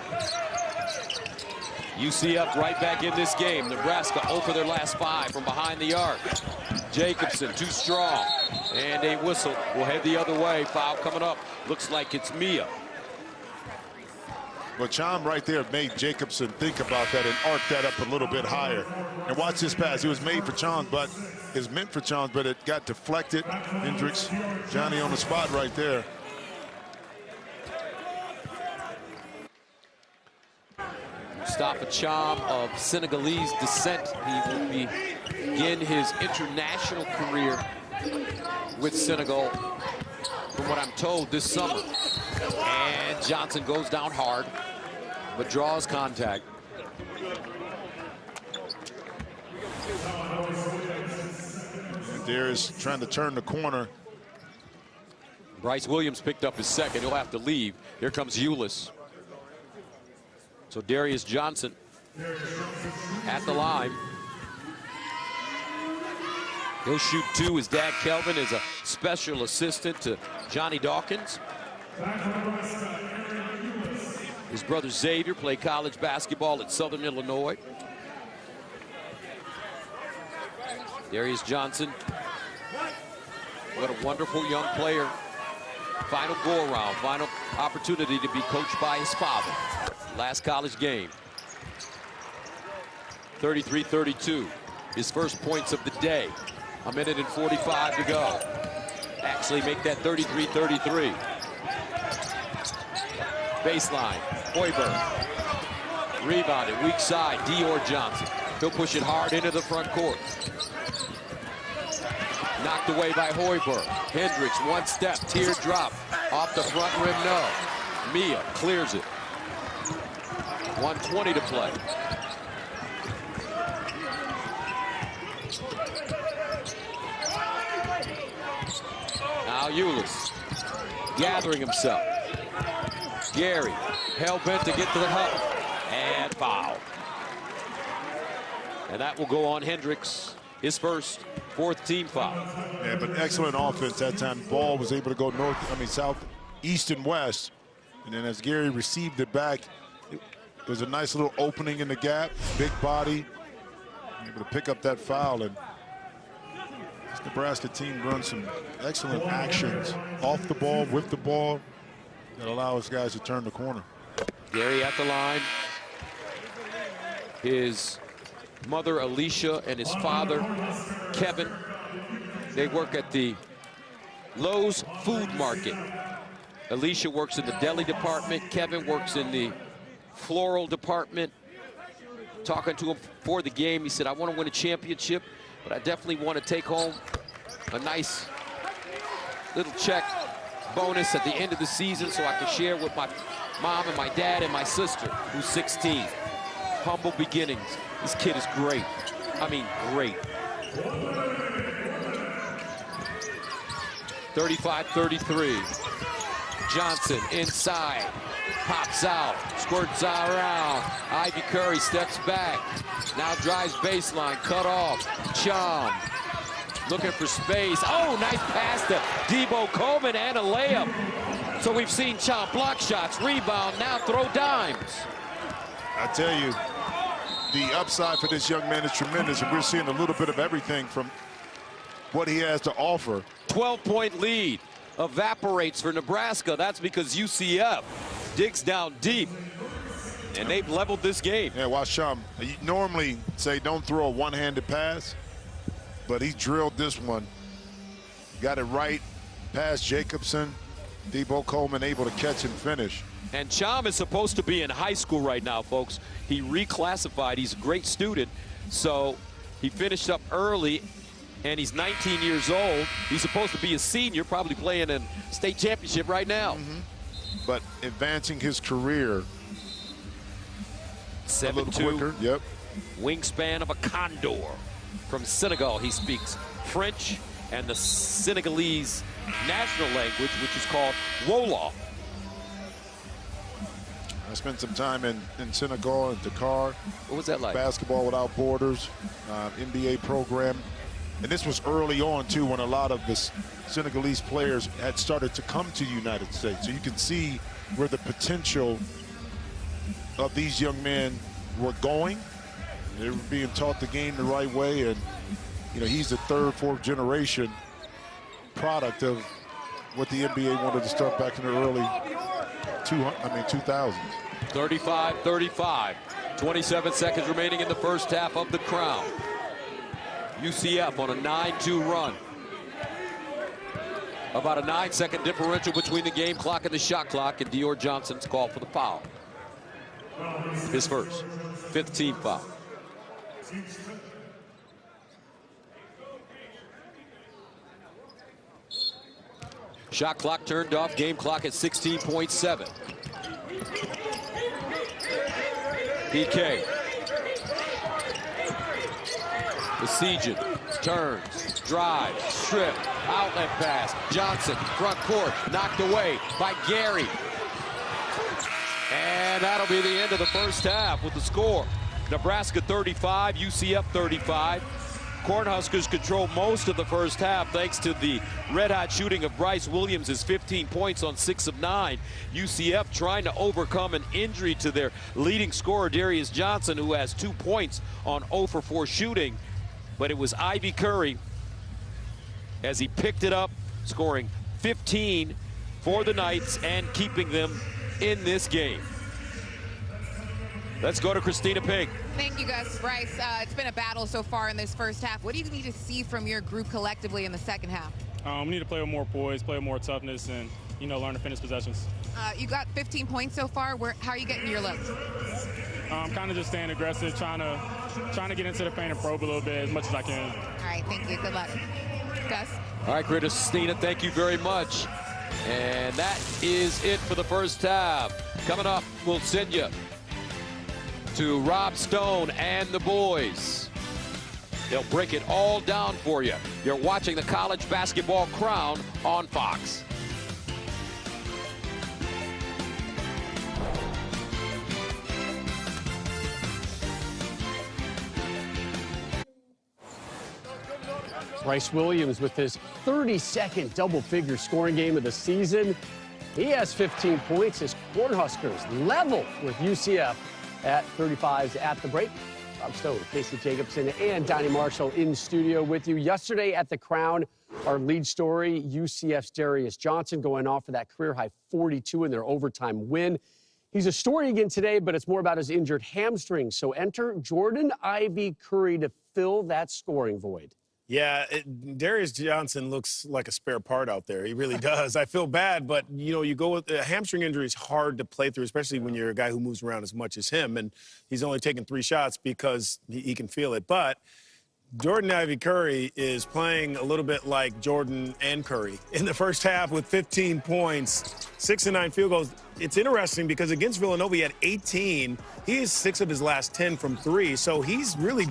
UCF right back in this game. Nebraska 0 for their last 5 from behind the arc. Jacobson too strong. And a whistle will head the other way. Foul coming up. Looks like it's Mia. Well, Chom right there made Jacobson think about that and arc that up a little bit higher. And watch this pass. It was made for Chom, but it's meant for Chom, but it got deflected. Hendricks, Johnny on the spot right there. Mustafa Chom of Senegalese descent. He will begin his international career with Senegal, from what I'm told, this summer. And Johnson goes down hard, but draws contact. Darius trying to turn the corner. Bryce Williams picked up his second. He'll have to leave. Here comes Ulis. So Darius Johnson at the line. He'll shoot 2. His dad, Kelvin, is a special assistant to Johnny Dawkins. His brother Xavier played college basketball at Southern Illinois. Darius Johnson, what a wonderful young player. Final go-around, final opportunity to be coached by his father. Last college game. 33-32, his first points of the day. 1 minute and 45 to go. Actually make that 33-33. Baseline, Hoiberg. Rebounded, weak side, Dior Johnson. He'll push it hard into the front court. Knocked away by Hoiberg. Hendricks, one step, teardrop. Off the front rim, no. Mia clears it. 1:20 to play. Now Ulis gathering himself. Gary, hell-bent to get to the hook. And foul. And that will go on Hendricks, his first 4th team foul. Yeah, but excellent offense that time. Ball was able to go south, east, and west. And then as Gary received it back, it was a nice little opening in the gap, big body, able to pick up that foul. And this Nebraska team runs some excellent actions off the ball, with the ball, that allow us guys to turn the corner. Gary at the line. His mother Alicia and his father Kevin, they work at the Lowe's Food Market. Alicia works in the deli department. Kevin works in the floral department. Talking to him before the game, he said, I want to win a championship, but I definitely want to take home a nice little check bonus at the end of the season so I can share with my mom and my dad and my sister, who's 16. Humble beginnings. This kid is great. I mean, great. 35-33. Johnson inside. Pops out. Squirts around. Ivy Curry steps back. Now drives baseline. Cut off. Chom. Looking for space. Oh, nice pass to Debo Coleman and a layup. So we've seen Chom block shots, rebound, now throw dimes. I tell you, the upside for this young man is tremendous, and we're seeing a little bit of everything from what he has to offer. 12-point lead evaporates for Nebraska. That's because UCF digs down deep, and they've leveled this game. Yeah, watch Chum. You normally say don't throw a one-handed pass, but he drilled this one. Got it right past Jacobson. Debo Coleman able to catch and finish. And Chom is supposed to be in high school right now, folks. He reclassified. He's a great student, so he finished up early, and he's 19 years old. He's supposed to be a senior, probably playing in state championship right now. But advancing his career 7'2", a little quicker. Yep. Wingspan of a condor. From Senegal, he speaks French and the Senegalese national language, which is called Wolof. I spent some time in Senegal and Dakar. What was that like? Basketball Without Borders, NBA program. And this was early on, too, when a lot of the Senegalese players had started to come to the United States. So you can see where the potential of these young men were going. They were being taught the game the right way. And, you know, he's the third, fourth generation product of what the NBA wanted to start back in the early 2000s. 35-35. 27 seconds remaining in the first half of the Crown. UCF on a 9-2 run. About a 9-second differential between the game clock and the shot clock, and Dior Johnson's call for the foul. His first, 5th team foul. Shot clock turned off, game clock at 16.7. PK. Besiegin turns, drives, strip, outlet pass. Johnson, front court, knocked away by Gary. And that'll be the end of the first half with the score. Nebraska 35, UCF 35. Cornhuskers control most of the first half thanks to the red-hot shooting of Bryce Williams, his 15 points on 6 of 9. UCF trying to overcome an injury to their leading scorer, Darius Johnson, who has 2 points on 0 for 4 shooting. But it was Ivy Curry as he picked it up, scoring 15 for the Knights and keeping them in this game. Let's go to Christina Pink. Thank you, Gus. Bryce, it's been a battle so far in this first half. What do you need to see from your group collectively in the second half? We need to play with more poise, play with more toughness, and, you know, learn to finish possessions. You got 15 points so far. How are you getting your looks? Kind of just staying aggressive, trying to get into the paint and probe a little bit as much as I can. All right, thank you. Good luck. Gus? All right, Christina, thank you very much. And that is it for the first half. Coming up, we'll send you to Rob Stone and the boys. They'll break it all down for you. You're watching the College Basketball Crown on Fox. Bryce Williams with his 32nd double-figure scoring game of the season. He has 15 points. His Cornhuskers level with UCF at 35s at the break. Rob Stone, Casey Jacobson, and Donnie Marshall in studio with you. Yesterday at the Crown, our lead story, UCF's Darius Johnson going off for that career-high 42 in their overtime win. He's a story again today, but it's more about his injured hamstring. So enter Jordan Ivy Curry to fill that scoring void. Yeah, Darius Johnson looks like a spare part out there. He really does. I feel bad, but, you know, you go with a hamstring injury is hard to play through, especially when you're a guy who moves around as much as him. And he's only taken 3 shots because he can feel it. But Jordan Ivy Curry is playing a little bit like Jordan and Curry in the first half with 15 points, 6 of 9 field goals. It's interesting because against Villanova, he had 18. He is 6 of his last 10 from 3. So he's really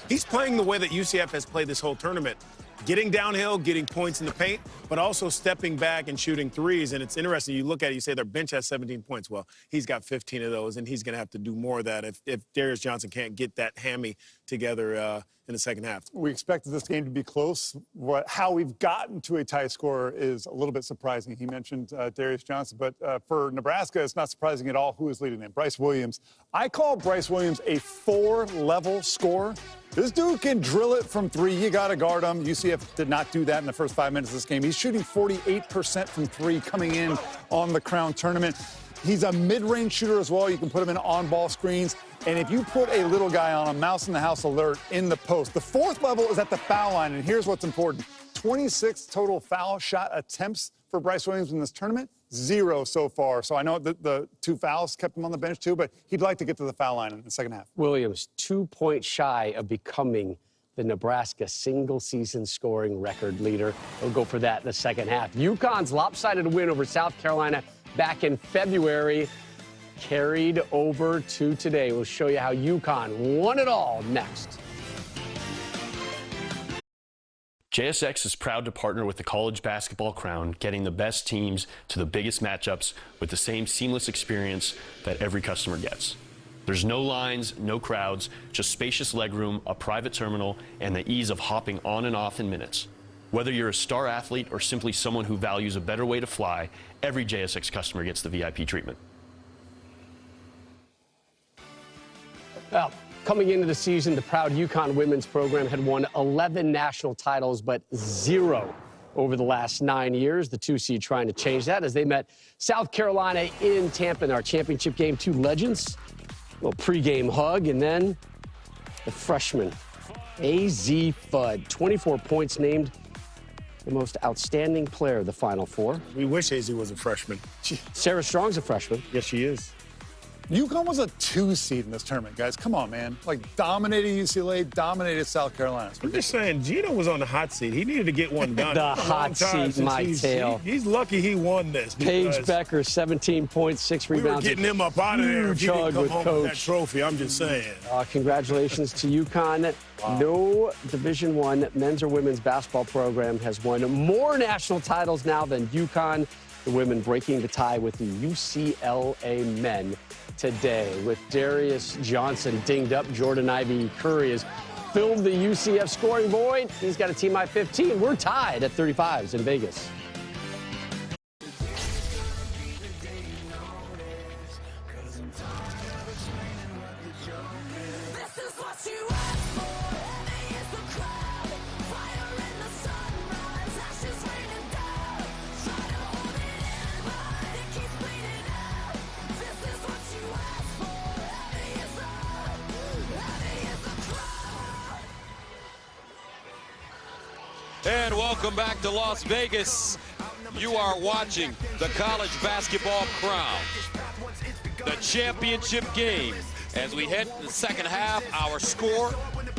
he's playing the way that UCF has played this whole tournament. Getting downhill, getting points in the paint, but also stepping back and shooting threes. And it's interesting. You look at it, you say their bench has 17 points. Well, he's got 15 of those, and he's going to have to do more of that if Darius Johnson can't get that hammy together in the second half. We expected this game to be close. How we've gotten to a tie score is a little bit surprising. He mentioned Darius Johnson, but for Nebraska, it's not surprising at all who is leading them. Bryce Williams. I call Bryce Williams a 4-level scorer. This dude can drill it from 3. You got to guard him. UCF did not do that in the first 5 minutes of this game. He's shooting 48% from 3 coming in on the Crown Tournament. He's a mid-range shooter as well. You can put him in on-ball screens. And if you put a little guy on a mouse in the house alert in the post, the 4th level is at the foul line. And here's what's important. 26 total foul shot attempts for Bryce Williams in this tournament. 0 so far. So I know the 2 fouls kept him on the bench too, but he'd like to get to the foul line in the second half. Williams, 2 points shy of becoming the Nebraska single-season scoring record leader. He'll go for that in the second half. UConn's lopsided win over South Carolina back in February carried over to today. We'll show you how UConn won it all next. JSX is proud to partner with the College Basketball Crown, getting the best teams to the biggest matchups with the same seamless experience that every customer gets. There's no lines, no crowds, just spacious legroom, a private terminal, and the ease of hopping on and off in minutes. Whether you're a star athlete or simply someone who values a better way to fly, every JSX customer gets the VIP treatment. Well, coming into the season, the proud UConn women's program had won 11 national titles, but 0 over the last 9 years. The 2 seed trying to change that as they met South Carolina in Tampa in our championship game. 2 legends, a little pregame hug, and then the freshman, AZ Fudd, 24 points, named the most outstanding player of the Final Four. We wish AZ was a freshman. Sarah Strong's a freshman. Yes, she is. UConn was a 2 seed in this tournament, guys. Come on, man. Like, dominated UCLA, dominated South Carolina. I'm just saying, Gino was on the hot seat. He needed to get one done. The hot seat, my tail. He's lucky he won this. Paige Becker, 17 points, 6 rebounds. We were getting him up out of there if he didn't come home with that trophy. I'm just saying. Congratulations to UConn. Wow. No Division I men's or women's basketball program has won more national titles now than UConn. The women breaking the tie with the UCLA men today. With Darius Johnson dinged up, Jordan Ivy Curry has filled the UCF scoring void. He's got a team high 15. We're tied at 35s in Vegas. And welcome back to Las Vegas. You are watching the College Basketball Crown, the championship game. As we head to the second half, our score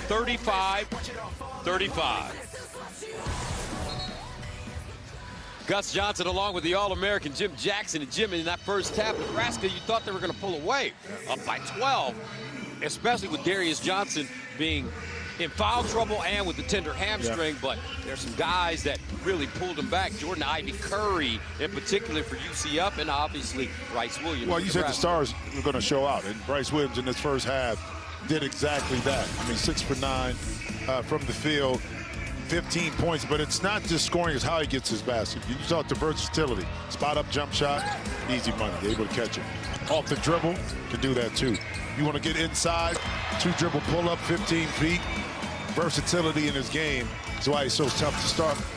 35-35. Gus Johnson along with the All-American Jim Jackson. And Jim, in that first half, Nebraska, you thought they were going to pull away up by 12, especially with Darius Johnson being in foul trouble and with the tender hamstring, but there's some guys that really pulled him back. Jordan Ivy Curry, in particular for UCF, and obviously Bryce Williams. Well, you said the stars were going to show out, and Bryce Williams in this first half did exactly that. I mean, 6 for 9 from the field, 15 points, but it's not just scoring, it's how he gets his basket. You talk the versatility, spot up jump shot, easy money, able to catch it. Off the dribble, can do that too. You want to get inside, 2 dribble pull up, 15 feet. Versatility in his game is why he's so tough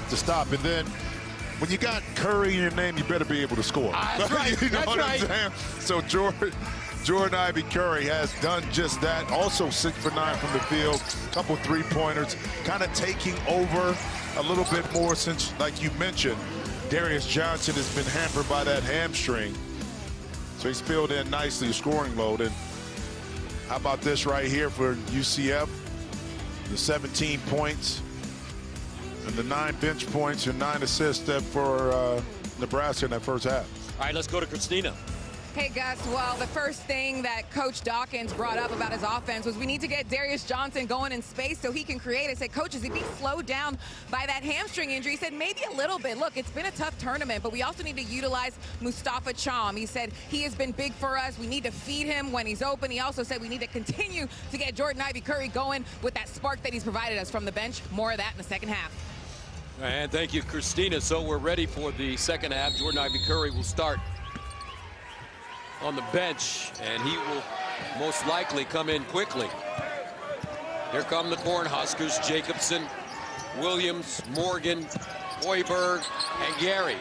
to stop. And then when you got Curry in your name, you better be able to score. That's right. You know what I'm saying? So Jordan Ivy Curry has done just that. Also 6 for 9 from the field. Couple three-pointers. Kind of taking over a little bit more since, like you mentioned, Darius Johnson has been hampered by that hamstring. So he's filled in nicely, scoring load. And how about this right here for UCF? The 17 points and the 9 bench points and 9 assists for Nebraska in that first half. All right, let's go to Christina. Hey, Gus. Well, the first thing that Coach Dawkins brought up about his offense was we need to get Darius Johnson going in space so he can create. I said, Coach, is he being slowed down by that hamstring injury? He said, maybe a little bit. Look, it's been a tough tournament, but we also need to utilize Mustafa Cham. He said he has been big for us. We need to feed him when he's open. He also said we need to continue to get Jordan Ivy Curry going with that spark that he's provided us from the bench. More of that in the second half. And thank you, Christina. So we're ready for the second half. Jordan Ivy Curry will start on the bench, and he will most likely come in quickly. Here come the Cornhuskers: Jacobson, Williams, Morgan, Hoiberg, and Gary.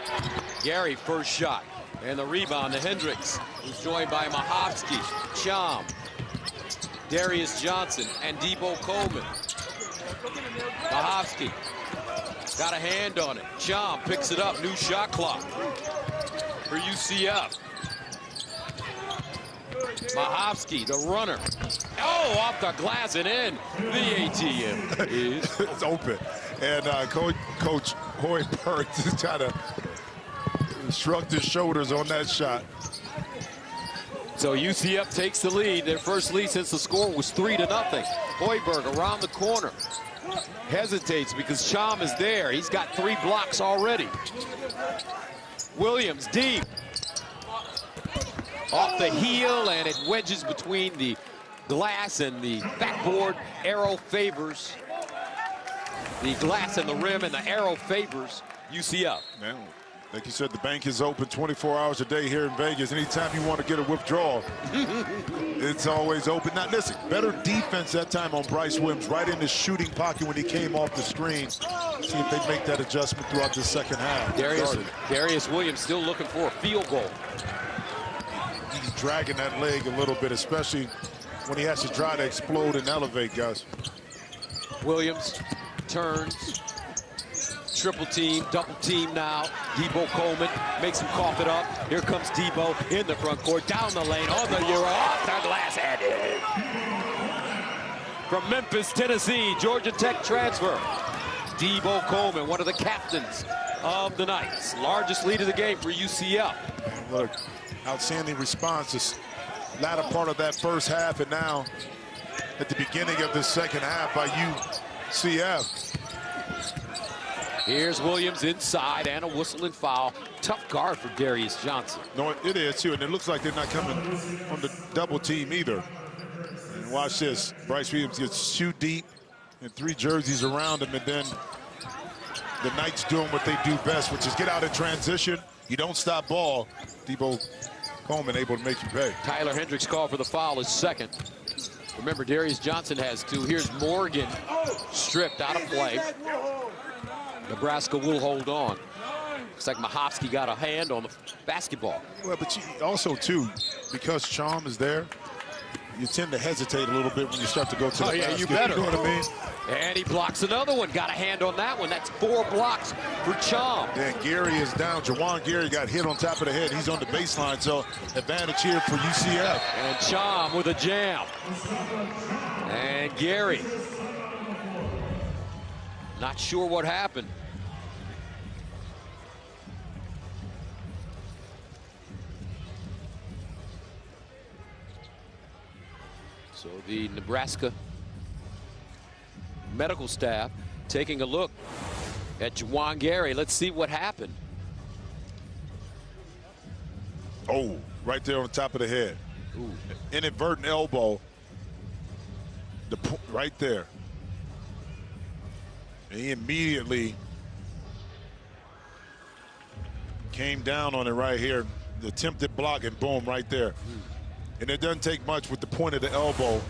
Gary, first shot. And the rebound to Hendricks, who's joined by Mahovsky, Cham, Darius Johnson, and Debo Coleman. Mahovsky got a hand on it. Cham picks it up. New shot clock for UCF. Mahovsky, the runner. Oh, off the glass and in. The ATM is it's open. And Coach Hoiberg just kind of shrugged his shoulders on that shot. So UCF takes the lead. Their first lead since the score was 3-0. Hoiberg around the corner. Hesitates because Cham is there. He's got 3 blocks already. Williams deep. Off the heel, and it wedges between the glass and the backboard. Arrow favors the glass and the rim, and the arrow favors UCF. Man, like you said, the bank is open 24 hours a day here in Vegas. Anytime you want to get a withdrawal, it's always open. Now, listen, better defense that time on Bryce Williams, right in the shooting pocket when he came off the screen. See if they make that adjustment throughout the second half. Darius Williams still looking for a field goal. He's dragging that leg a little bit, especially when he has to try to explode and elevate, guys. Williams turns, triple team, double team now. Debo Coleman makes him cough it up. Here comes Debo in the front court, down the lane, on the Euro, off the glass, and in. From Memphis, Tennessee, Georgia Tech transfer. Debo Coleman, one of the captains of the Knights. Largest lead of the game for UCF. What an outstanding response this latter part of that first half, and now at the beginning of the second half by UCF. Here's Williams inside, and a whistle and foul. Tough guard for Darius Johnson. No, it is too, and it looks like they're not coming from the double team either. And watch this. Bryce Williams gets too deep and 3 jerseys around him, and then the Knights doing what they do best, which is get out in transition. You don't stop ball. Debo Coleman able to make you pay. Tyler Hendricks call for the foul is second. Remember, Darius Johnson has 2. Here's Morgan stripped out of play. Nebraska will hold on. Looks like Mahovsky got a hand on the basketball. Well, but also, too, because Cham is there, you tend to hesitate a little bit when you start to go to the basket. You better. You know what I mean? And he blocks another one. Got a hand on that one. That's 4 blocks for Cham. And Gary is down. Jawan Gary got hit on top of the head. He's on the baseline, so advantage here for UCF. And Cham with a jam. And Gary. Not sure what happened. So the Nebraska medical staff taking a look at Juwan Gary. Let's see what happened. Oh, right there on top of the head. Ooh. Inadvertent elbow. Right there. And he immediately came down on it right here. The attempted block, and boom, right there. And it doesn't take much with the point of the elbow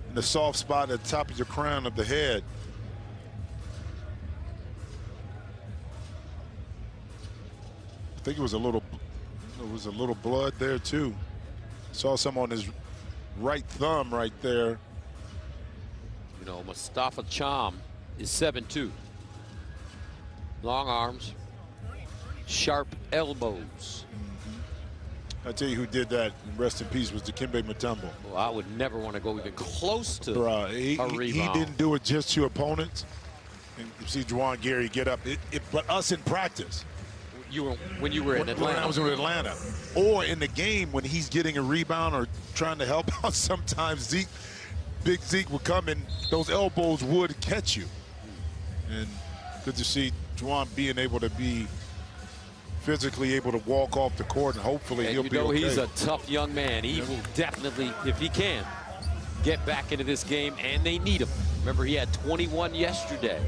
and the soft spot at the top of your crown of the head. I think it was a little blood there too. Saw some on his right thumb right there. You know, Mustafa Cham is 7'2". Long arms, sharp elbows. I tell you who did that, rest in peace, was Dikembe Mutombo. Well, I would never want to go even close to He a rebound. He didn't do it just to opponents. And you see Juwan Gary get up. But us in practice. When you were in Atlanta. When I was in Atlanta. Or in the game when he's getting a rebound or trying to help out, sometimes Big Zeke would come and those elbows would catch you. And good to see Juwan being able to be physically able to walk off the court, and hopefully he'll be okay. He's a tough young man. He will definitely, if he can, get back into this game, and they need him. Remember, he had 21 yesterday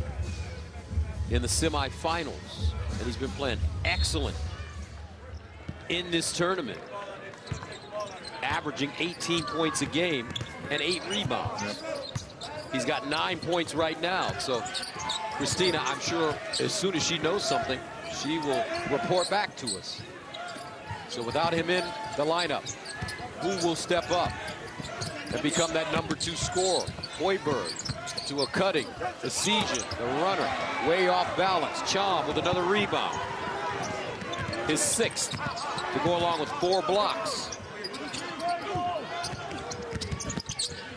in the semifinals, and he's been playing excellent in this tournament, averaging 18 points a game and 8 rebounds. Yep. He's got 9 points right now. So Christina, I'm sure as soon as she knows something, she will report back to us. So without him in the lineup, who will step up and become that #2 scorer? Hoiberg to a cutting, the Sejan, the runner, way off balance. Cham with another rebound. His 6th to go along with 4 blocks.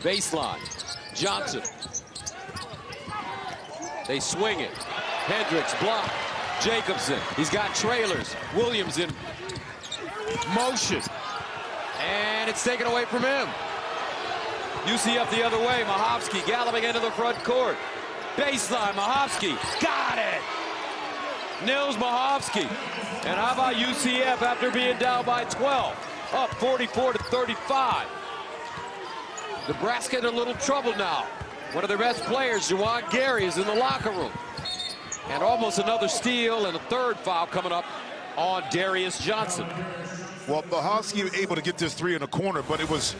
Baseline, Johnson. They swing it. Hendricks block. Jacobson, he's got trailers. Williams in motion. And it's taken away from him. UCF the other way. Mahovsky galloping into the front court. Baseline, Mahovsky. Got it! Nils Mahovsky. And how about UCF after being down by 12? Up 44-35. Nebraska in a little trouble now. One of their best players, Juwan Gary, is in the locker room. And almost another steal and a 3rd foul coming up on Darius Johnson. Well, Mahovsky was able to get this 3 in the corner, but it was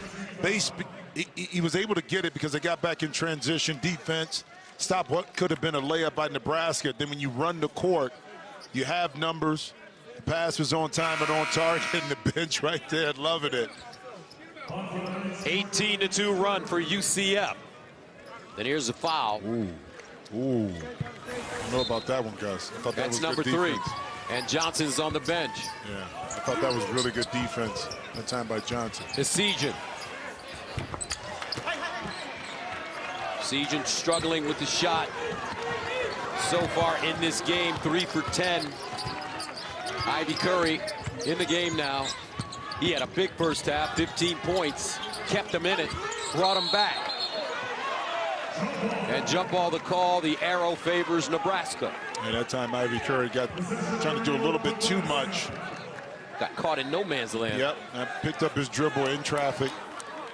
he was able to get it because they got back in transition defense, stop what could have been a layup by Nebraska. Then when you run the court, you have numbers. The pass was on time and on target, and the bench right there loving it. 18-2 run for UCF. Then here's a foul. Ooh. I don't know about that one, Gus. I thought that was number good 3. defense. And Johnson's on the bench. Yeah, I thought that was really good defense that time by Johnson. Sejan. Sejan struggling with the shot. So far in this game, 3 for 10. Ivy Curry in the game now. He had a big first half, 15 points. Kept him in it, brought him back. And jump ball the call, the arrow favors Nebraska. And that time Ivy Curry got trying to do a little bit too much. Got caught in no man's land. Yep, and picked up his dribble in traffic.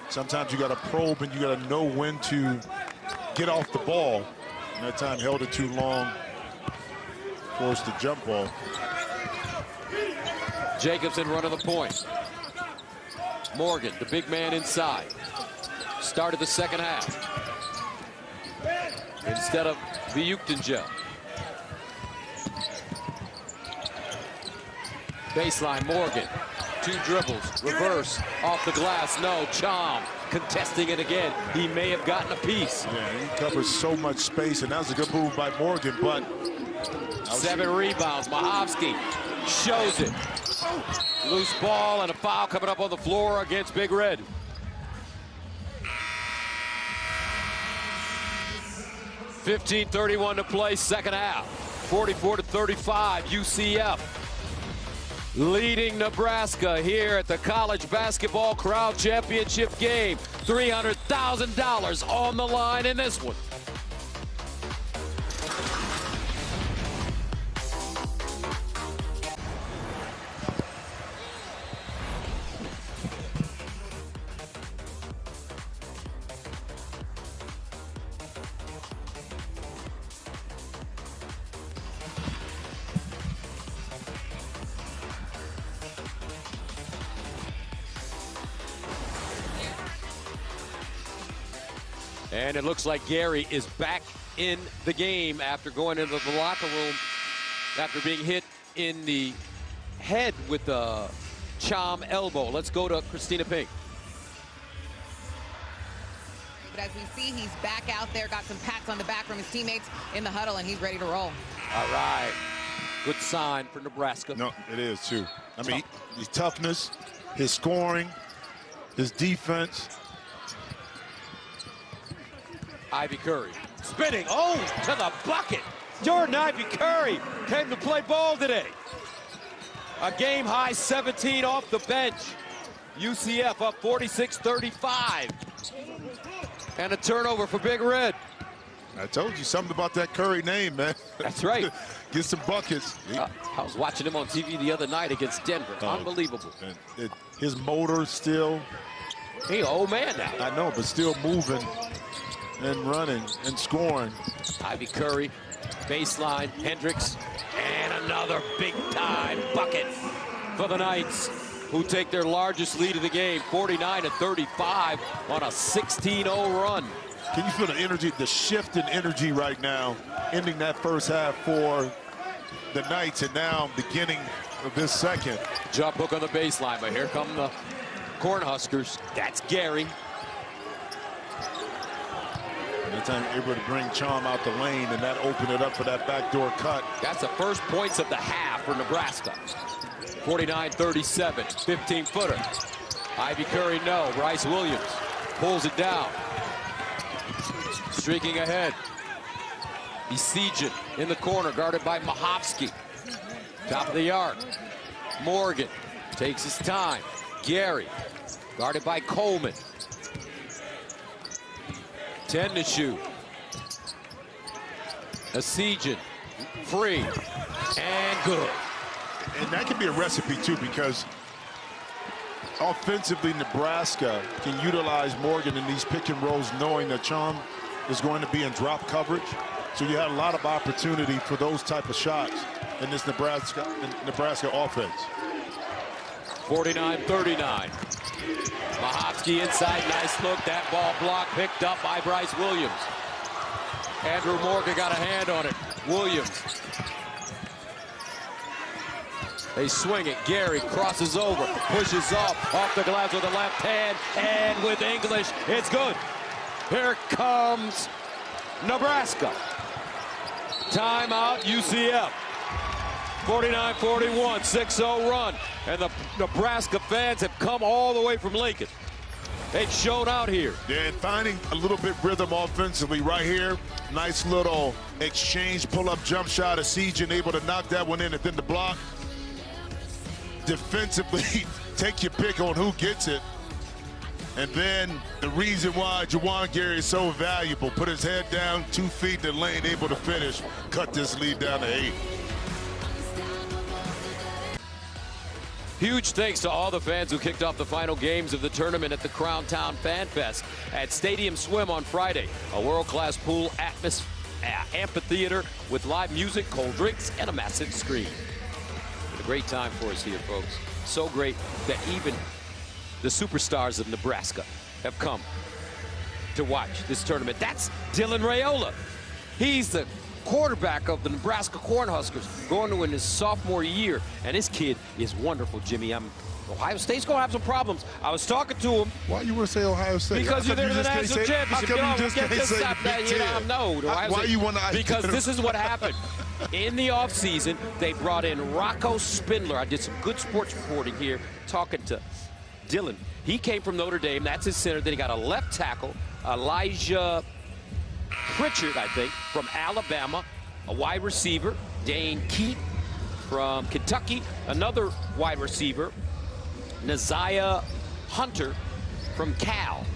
Sometimes you got to probe and you got to know when to get off the ball. And that time held it too long, forced the jump ball. Jacobson running the point. Morgan, the big man inside. Started the second half. Instead of Vyuktenjel. Baseline, Morgan. 2 dribbles, reverse, off the glass, no. Cham contesting it again. He may have gotten a piece. Yeah, he covers so much space, and that was a good move by Morgan, but... 7 rebounds, Mahovsky shows it. Loose ball and a foul coming up on the floor against Big Red. .31 to play, second half. 44-35, UCF leading Nebraska here at the College Basketball Crowd Championship game. $300,000 on the line in this one. And it looks like Gary is back in the game after going into the locker room after being hit in the head with the Cham elbow. Let's go to Christina Pink. as we see he's back out there, got some pats on the back from his teammates in the huddle, and he's ready to roll. All right. Good sign for Nebraska. No, it is, too. I mean, his toughness, his scoring, his defense. Ivy Curry spinning. Oh, to the bucket. Jordan Ivy Curry came to play ball today. A game-high 17 off the bench. UCF up 46-35. And a turnover for Big Red. I told you something about that Curry name, man. That's right. Get some buckets. I was watching him on TV the other night against Denver. Unbelievable. His motor still. He's an old man now. I know, but still moving and running and scoring. Ivy Curry, baseline, Hendricks, and another big-time bucket for the Knights, who take their largest lead of the game, 49-35 on a 16-0 run. Can you feel the energy, the shift in energy right now, ending that first half for the Knights, and now beginning of this second? Jump hook on the baseline, but here come the Cornhuskers. That's Gary. Anytime you're able to bring Chom out the lane, and that opened it up for that backdoor cut. That's the first points of the half for Nebraska. 49-37, 15-footer. Ivy Curry, no. Bryce Williams pulls it down. Streaking ahead. Besieged in the corner, guarded by Mahovsky. Top of the arc. Morgan takes his time. Gary, guarded by Coleman. 10 to shoot. Besieged, free, and good. And that can be a recipe, too, because offensively, Nebraska can utilize Morgan in these pick and rolls, knowing that Chom is going to be in drop coverage. So you had a lot of opportunity for those type of shots in this Nebraska offense. 49-39. Mahovsky inside, nice look. That ball blocked, picked up by Bryce Williams. Andrew Morgan got a hand on it. Williams. They swing it. Gary crosses over, pushes off the glass with the left hand, and with English, it's good. Here comes Nebraska. Timeout, UCF. 49-41, 6-0 run. And the Nebraska fans have come all the way from Lincoln. They've shown out here. Yeah, and finding a little bit rhythm offensively right here. Nice little exchange, pull-up jump shot of Siege, and able to knock that one in and then the block. Defensively, take your pick on who gets it. And then the reason why Juwan Gary is so valuable, put his head down, 2 feet in the lane, able to finish, cut this lead down to 8. Huge thanks to all the fans who kicked off the final games of the tournament at the Crown Town Fan Fest at Stadium Swim on Friday. A world-class pool amphitheater with live music, cold drinks, and a massive screen. A great time for us here, folks. So great that even the superstars of Nebraska have come to watch this tournament. That's Dylan Raiola. He's the quarterback of the Nebraska Cornhuskers going to in his sophomore year. And this kid is wonderful, Jimmy. Ohio State's going to have some problems. I was talking to him. Why you want to say Ohio State? Because you're there in the national championship. How come you just can't say Big Ten? Why you want to? Because this is what happened. In the offseason, they brought in Rocco Spindler. I did some good sports reporting here, talking to Dylan. He came from Notre Dame. That's his center. Then he got a left tackle, Elijah Pritchard, I think, from Alabama, a wide receiver, Dane Keith from Kentucky, another wide receiver, Naziah Hunter from Cal.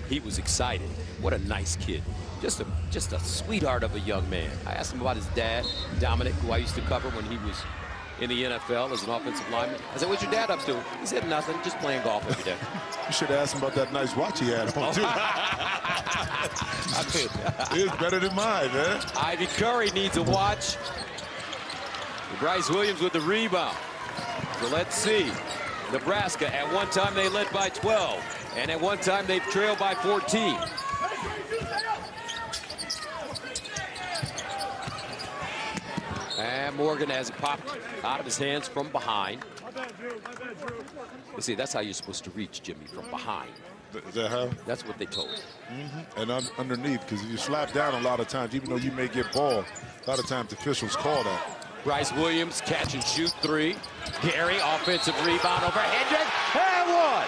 He was excited. What a nice kid. Just a sweetheart of a young man. I asked him about his dad, Dominic, who I used to cover when he was in the NFL as an offensive lineman. I said, what's your dad up to? He said, nothing, just playing golf every day. You should ask him about that nice watch he had on, too. It was better than mine, man. Ivy Curry needs a watch. Bryce Williams with the rebound. So let's see. Nebraska, at one time they led by 12, and at one time they've trailed by 14. And Morgan has it popped out of his hands from behind. You see, that's how you're supposed to reach, Jimmy, from behind. Is that how? That's what they told us. And underneath, because you slap down a lot of times, even though you may get ball, a lot of times the officials call that. Bryce Williams, catch and shoot three. Gary, offensive rebound over Hendrick, and one.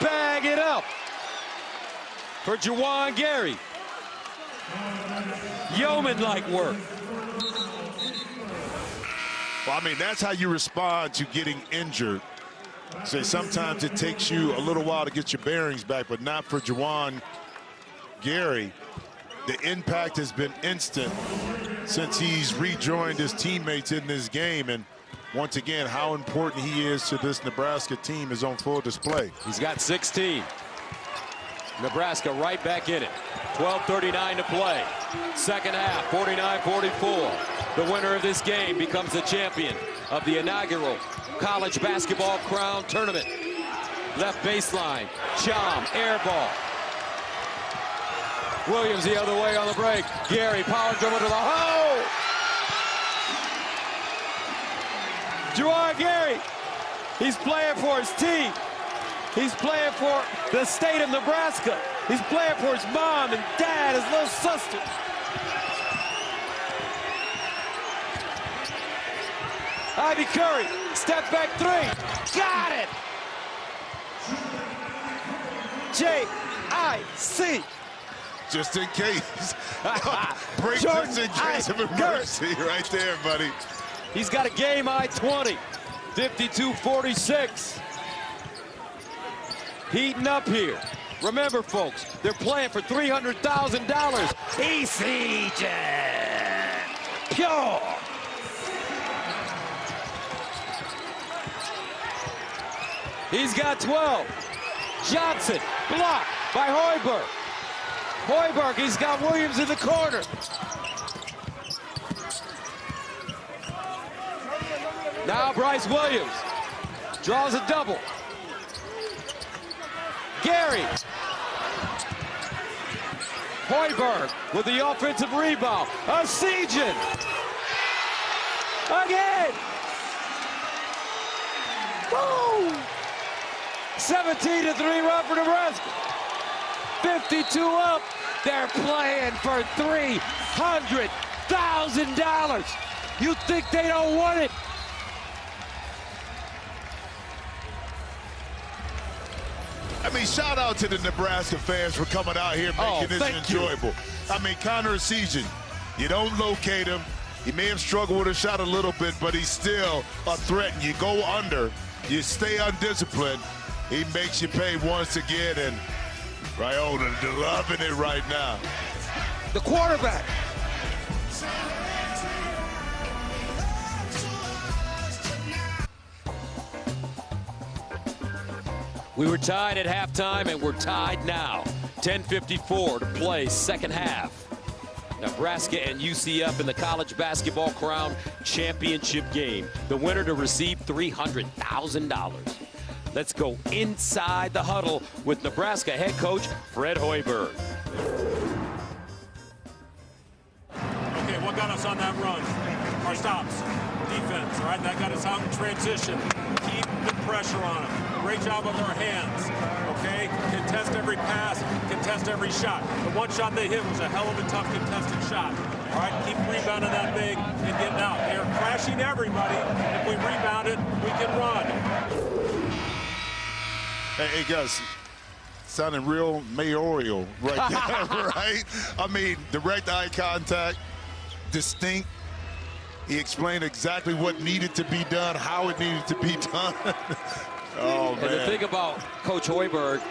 Bag it up for Juwan Gary. Yeoman-like work. Well, I mean, that's how you respond to getting injured. Say sometimes it takes you a little while to get your bearings back, but not for Juwan Gary. The impact has been instant since he's rejoined his teammates in this game. And once again, how important he is to this Nebraska team is on full display. He's got 16. Nebraska right back in it. 12:39 to play. Second half, 49-44. The winner of this game becomes the champion of the inaugural College Basketball Crown Tournament. Left baseline, Chom, air ball. Williams the other way on the break. Gary, power dribble to the hole. Juwan Gary, he's playing for his team. He's playing for the state of Nebraska. He's playing for his mom and dad, his little sister. Ivy Curry, step back three. Got it! J-I-C. Just in case. Break this in case of emergency right there, buddy. He's got a game high 20. 52-46. Heating up here. Remember, folks, they're playing for $300,000. ECJ. Pure. He's got 12. Johnson, blocked by Hoiberg. Hoiberg, he's got Williams in the corner. Now Bryce Williams draws a double. Gary. Hoiberg with the offensive rebound. Asijan. Again. Woo! 17-3 run for Nebraska. 52 up. They're playing for $300,000. You think they don't want it? I mean, shout out to the Nebraska fans for coming out here making this enjoyable. I mean, Connor Asijan, you don't locate him. He may have struggled with a shot a little bit, but he's still a threat. And you go under, you stay undisciplined. He makes you pay once again, and Raiola loving it right now. The quarterback. We were tied at halftime, and we're tied now. 10:54 to play, second half. Nebraska and UCF in the College Basketball Crown Championship game. The winner to receive $300,000. Let's go inside the huddle with Nebraska head coach Fred Hoiberg. Okay, what got us on that run? Our stops, defense, all right? That got us out in transition. Keep the pressure on them. Great job with our hands, okay? Contest every pass, contest every shot. The one shot they hit was a hell of a tough contested shot. All right, keep rebounding that big and getting out. They are crashing everybody. If we rebound it, we can run. Hey, guys, sounding real mayoral right there, right? I mean, direct eye contact, distinct. He explained exactly what needed to be done, how it needed to be done. Oh, man. And the thing about Coach Hoiberg,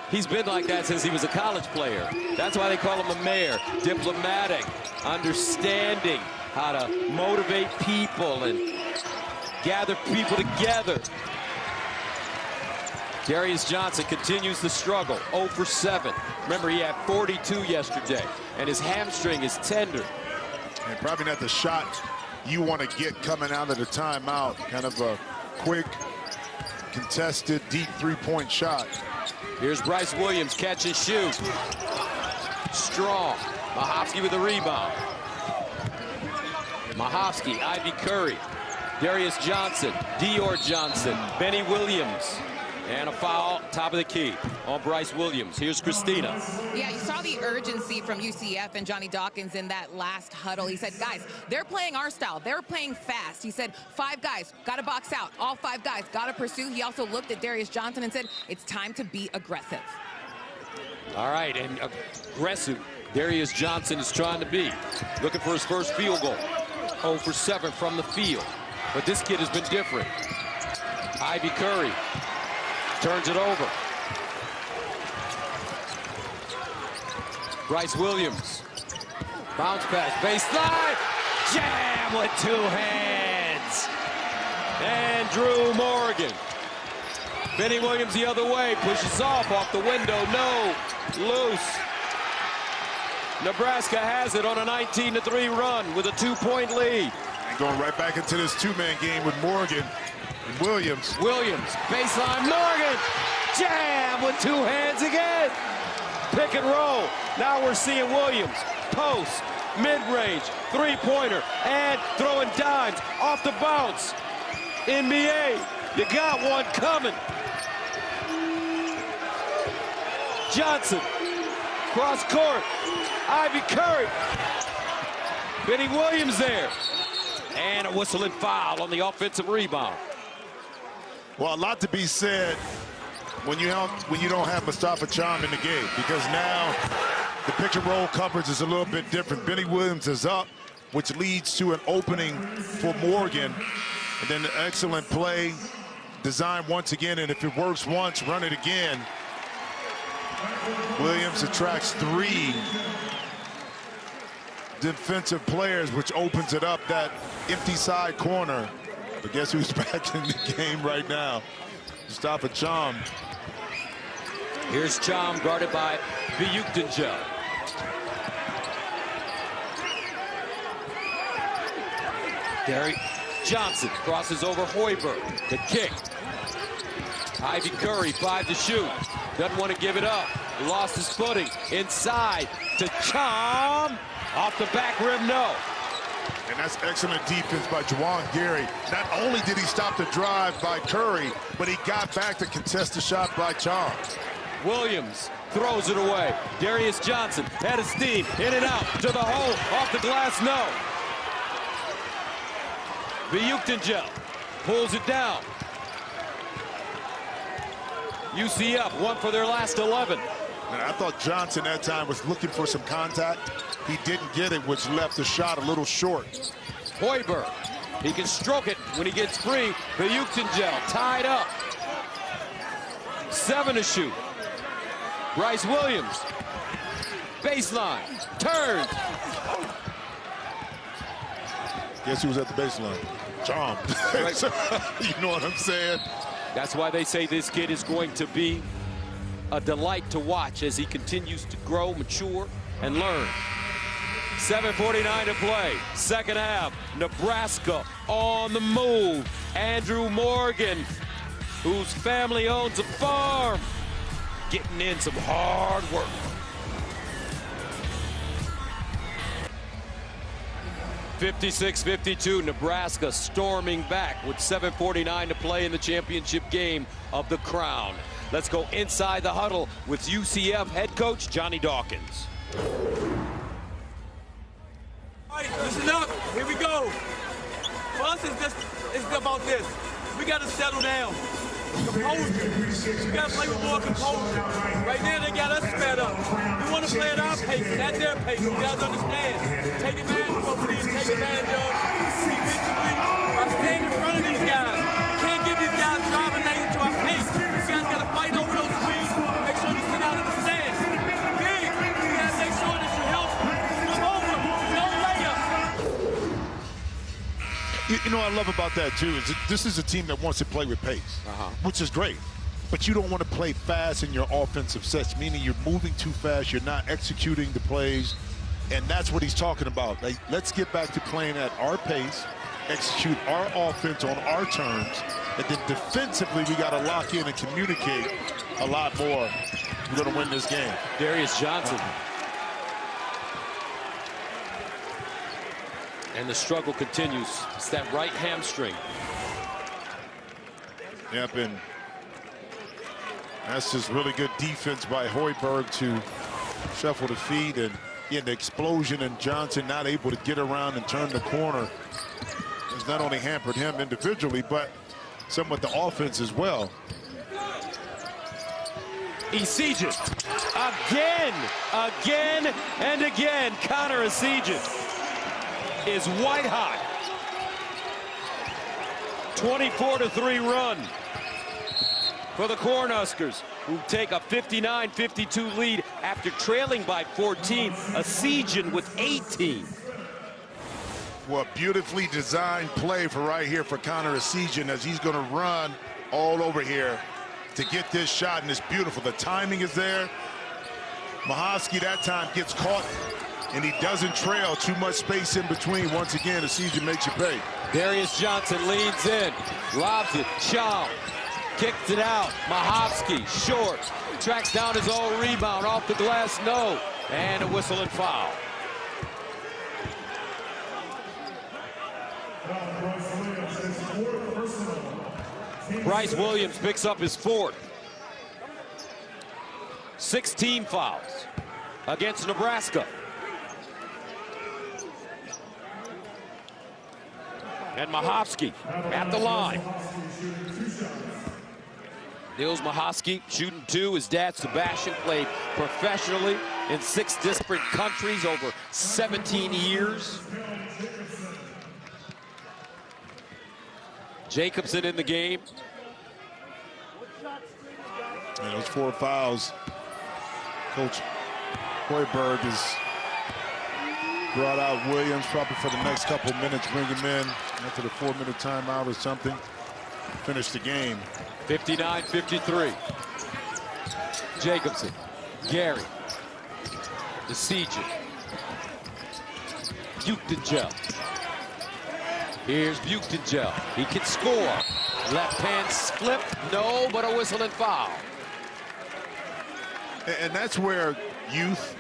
he's been like that since he was a college player. That's why they call him a mayor. Diplomatic, understanding how to motivate people and gather people together. Darius Johnson continues the struggle, 0 for 7. Remember, he had 42 yesterday, and his hamstring is tender. And probably not the shot you want to get coming out of the timeout. Kind of a quick, contested, deep three-point shot. Here's Bryce Williams, catch and shoot. Strong. Mahovsky with the rebound. Mahovsky, Ivy Curry, Darius Johnson, Dior Johnson, Benny Williams. And a foul, top of the key on Bryce Williams. Here's Christina. Yeah, you saw the urgency from UCF and Johnny Dawkins in that last huddle. He said, guys, they're playing our style. They're playing fast. He said, 5 guys, got to box out. All 5 guys, got to pursue. He also looked at Darius Johnson and said, it's time to be aggressive. All right, and aggressive Darius Johnson is trying to be. Looking for his first field goal. 0 for 7 from the field. But this kid has been different. Ivy Curry turns it over. Bryce Williams. Bounce pass, baseline. Jam with 2 hands. And Drew Morgan. Benny Williams the other way. Pushes off the window. No. Loose. Nebraska has it on a 19-3 run with a 2-point lead. And going right back into this 2-man game with Morgan and Williams. Williams, baseline, Morgan, jam with 2 hands again. Pick and roll. Now we're seeing Williams, post, mid-range, 3-pointer, and throwing dimes off the bounce. NBA, you got one coming. Johnson, cross court, Ivy Curry, Benny Williams there. And a whistle and foul on the offensive rebound. Well, a lot to be said when you don't have Mustafa Cham in the game, because now the pick and roll coverage is a little bit different. Benny Williams is up, which leads to an opening for Morgan. And then the excellent play, designed once again, and if it works once, run it again. Williams attracts 3 defensive players, which opens it up, that empty side corner. But guess who's back in the game right now? Mustafa Cham. Here's Cham guarded by Biyukdengel. Derek Johnson crosses over Hoiberg. The kick. Ivy Curry, 5 to shoot. Doesn't want to give it up. Lost his footing. Inside to Cham. Off the back rim, no. And that's excellent defense by Juwan Gary. Not only did he stop the drive by Curry, but he got back to contest the shot by Cham. Williams throws it away. Darius Johnson, head of steam, in and out, to the hole, off the glass, no. Biyukdengel pulls it down. UCF, 1 for their last 11. And I thought Johnson that time was looking for some contact. He didn't get it, which left the shot a little short. Hoiberg, he can stroke it when he gets free. Biyukdengel tied up. 7 to shoot. Bryce Williams, baseline, turns. Guess who was at the baseline? Cham. You know what I'm saying? That's why they say this kid is going to be a delight to watch as he continues to grow, mature, and learn. 7:49 to play, second half. Nebraska on the move. Andrew Morgan, whose family owns a farm, getting in some hard work. (56-52), Nebraska storming back with 7:49 to play in the championship game of the Crown. Let's go inside the huddle with UCF head coach Johnny Dawkins. All right, listen up. Here we go. For us, it's about this. We got to settle down. Composure. We got to play with more composure. Right now, they got us sped up. We want to play at our pace, at their pace. You guys understand? Take advantage of what we need to take advantage of. Defensively, I stand in front of these guys. Can't give these guys driving lanes to our pace. You guys got to fight over those screens. Make sure you sit out in the stand. Big, you got to make sure that you help them over. No layup. You know what I love about that, too, is this is a team that wants to play with pace, which is great. But you don't want to play fast in your offensive sets, meaning you're moving too fast, you're not executing the plays, and that's what he's talking about. Like, let's get back to playing at our pace, execute our offense on our terms, and then defensively we got to lock in and communicate a lot more. We're going to win this game. Darius Johnson. And the struggle continues. It's that right hamstring. Yep, and That's just really good defense by Hoiberg to shuffle the feet, and yeah, the explosion, and Johnson not able to get around and turn the corner has not only hampered him individually, but somewhat the offense as well. Essegian, again, and again. Connor Essegian is white hot. 24-3 run for the Cornhuskers, who take a 59-52 lead after trailing by 14. Essegian with 18. Well, beautifully designed play for right here for Connor Essegian, as he's going to run all over here to get this shot, and it's beautiful. The timing is there. Mahosky that time gets caught, and he doesn't trail. Too much space in between. Once again, Essegian makes you pay. Darius Johnson leans in, lobs it, Chom kicks it out. Mahosky short, tracks down his own rebound off the glass, no, and a whistle and foul. Bryce Williams picks up his fourth. 16 fouls against Nebraska. And Mahosky at the line. Nils Mahosky shooting two. His dad, Sebastian, played professionally in 6 different countries over 17 years. Jacobson in the game. And those 4 fouls. Coach Hoiberg has brought out Williams probably for the next couple minutes, bring him in after the 4-minute timeout or something. Finish the game. 59-53. Jacobson, Gary, Essegian, Buchtengel. Here's Buchtengel. He can score. Left hand slip, no, but a whistle and foul. And that's where youth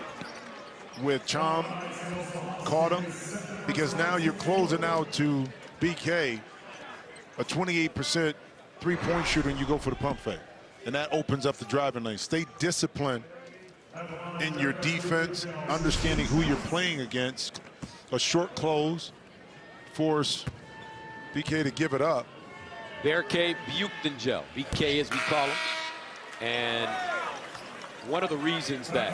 with Chom caught him, because now you're closing out to BK, a 28% three-point shooter, and you go for the pump fake. And that opens up the driving lane. Stay disciplined in your defense, understanding who you're playing against. A short close, force BK to give it up. Berke Buchtengel, BK as we call him. And one of the reasons that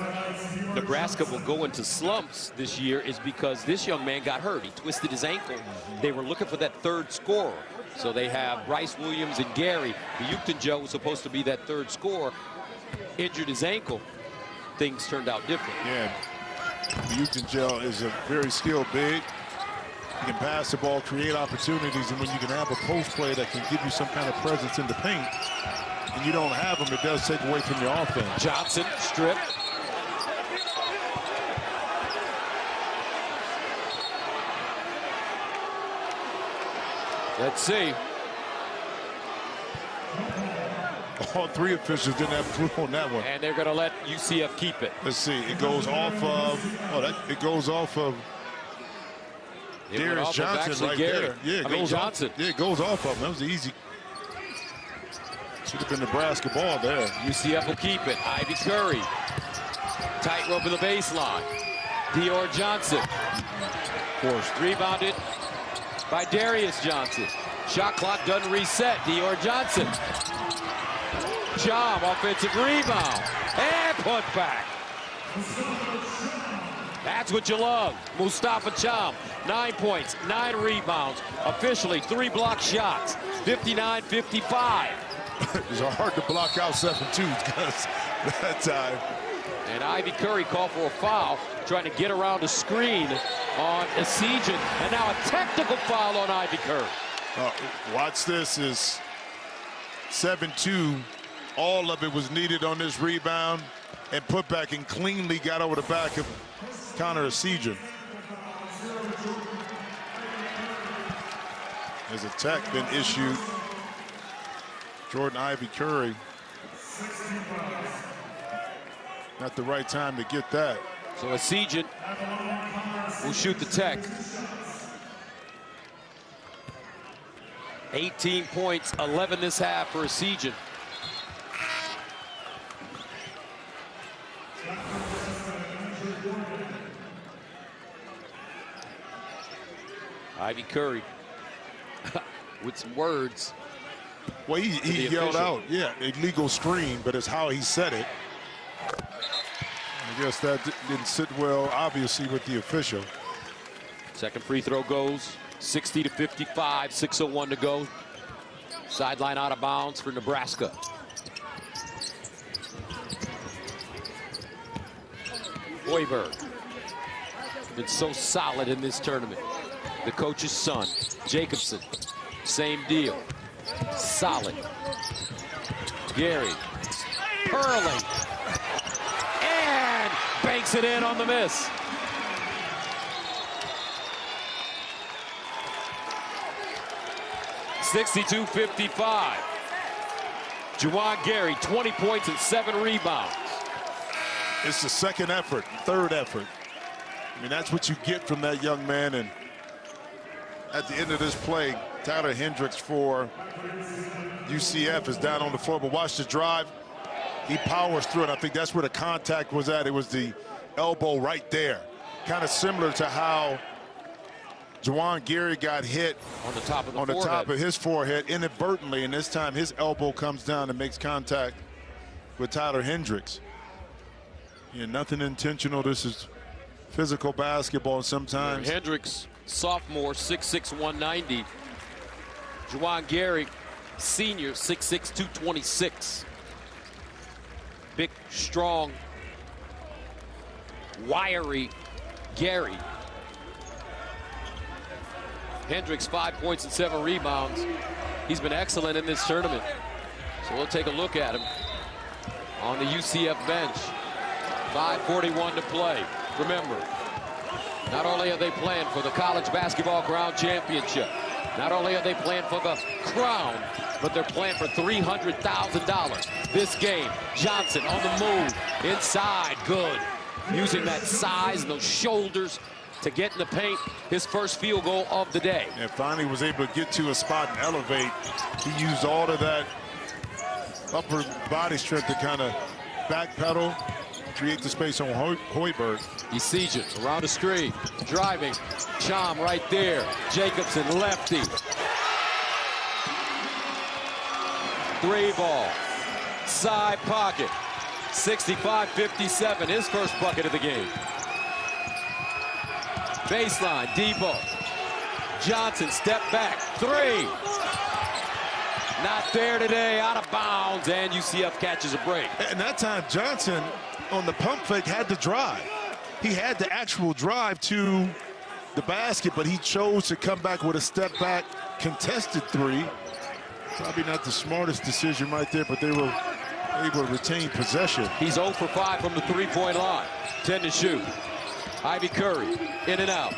Nebraska will go into slumps this year is because this young man got hurt. He twisted his ankle. They were looking for that third scorer. So they have Bryce Williams and Gary. Buchtengel was supposed to be that third scorer. Injured his ankle. Things turned out different. Yeah, Buchtengel is a very skilled big. He can pass the ball, create opportunities, and when you can have a post play that can give you some kind of presence in the paint, and you don't have them, it does take away from your offense. Johnson, strip. Let's see. All 3 officials didn't have a clue on that one. And they're going to let UCF keep it. Let's see. It goes off of, it goes off of Darius Johnson right Gary. there. Yeah, it goes Johnson. Yeah, it goes off of him. That was easy. Should have been Nebraska ball there. UCF will keep it. Ivy Curry. Tightrope of the baseline. Dior Johnson. Forced. Rebounded by Darius Johnson. Shot clock doesn't reset. Dior Johnson. Chom, offensive rebound. And put back. That's what you love. Mustafa Chom, 9 points, 9 rebounds. Officially 3 block shots. 59-55. It's hard to block out 7-2 because that time. And Ivy Curry called for a foul, trying to get around a screen on Essegian. And now a technical foul on Ivy Curry. Watch this, is 7-2. All of it was needed on this rebound and put back, and cleanly got over the back of Connor Essegian. There's a tech been issued. Jordan Ivy Curry. Not the right time to get that. So Essegian will shoot the tech. 18 points, 11 this half for Essegian. Ivy Curry with some words. Well, he yelled out, yeah, illegal screen, but it's how he said it. I guess that didn't sit well, obviously, with the official. Second free throw goes 60-55, 6:01 to go. Sideline out of bounds for Nebraska. Hoiberg been so solid in this tournament. The coach's son, Jacobson, same deal. Solid. Gary, Hurley, and banks it in on the miss. (62-55). Juwan Gary, 20 points and 7 rebounds. It's the second effort, third effort. I mean, that's what you get from that young man. And at the end of this play, Tyler Hendricks for UCF is down on the floor, but watch the drive. He powers through it. I think that's where the contact was at. It was the elbow right there. Kind of similar to how Juwan Gary got hit on the top of his forehead inadvertently, and this time his elbow comes down and makes contact with Tyler Hendricks. Yeah, nothing intentional. This is physical basketball sometimes. Hendricks, sophomore, 6'6", 190. Juwan Gary, senior, 6'6", 226. Big, strong, wiry Gary. Hendricks, 5 points and 7 rebounds. He's been excellent in this tournament. So we'll take a look at him on the UCF bench. 5:41 to play. Remember, not only are they playing for the College Basketball Crown Championship, not only are they playing for the crown, but they're playing for $300,000. This game, Johnson on the move, inside, good. Using that size and those shoulders to get in the paint, his first field goal of the day. And finally was able to get to a spot and elevate. He used all of that upper body strength to kind of backpedal, create the space on Hoiberg. Esijan around the screen, driving. Chom right there. Jacobson, lefty. 3 ball. Side pocket. 65-57, his first bucket of the game. Baseline, Debo. Johnson, step back, 3. Not there today, out of bounds, and UCF catches a break. And that time, Johnson, on the pump fake, had to drive. He had the actual drive to the basket, but he chose to come back with a step back, contested 3. Probably not the smartest decision right there, but they were able to retain possession. He's 0 for 5 from the 3-point line. 10 to shoot. Ivy Curry, in and out,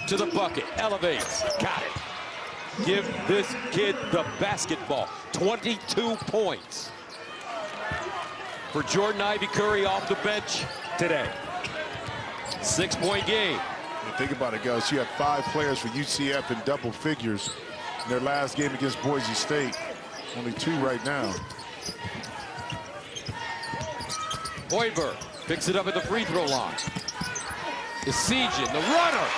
to the bucket, elevates, got it. Give this kid the basketball. 22 points for Jordan Ivy Curry off the bench today. 6-point game. And think about it, guys. You have 5 players for UCF in double figures in their last game against Boise State. Only 2 right now. Hoiberg picks it up at the free throw line. Esijan, the runner.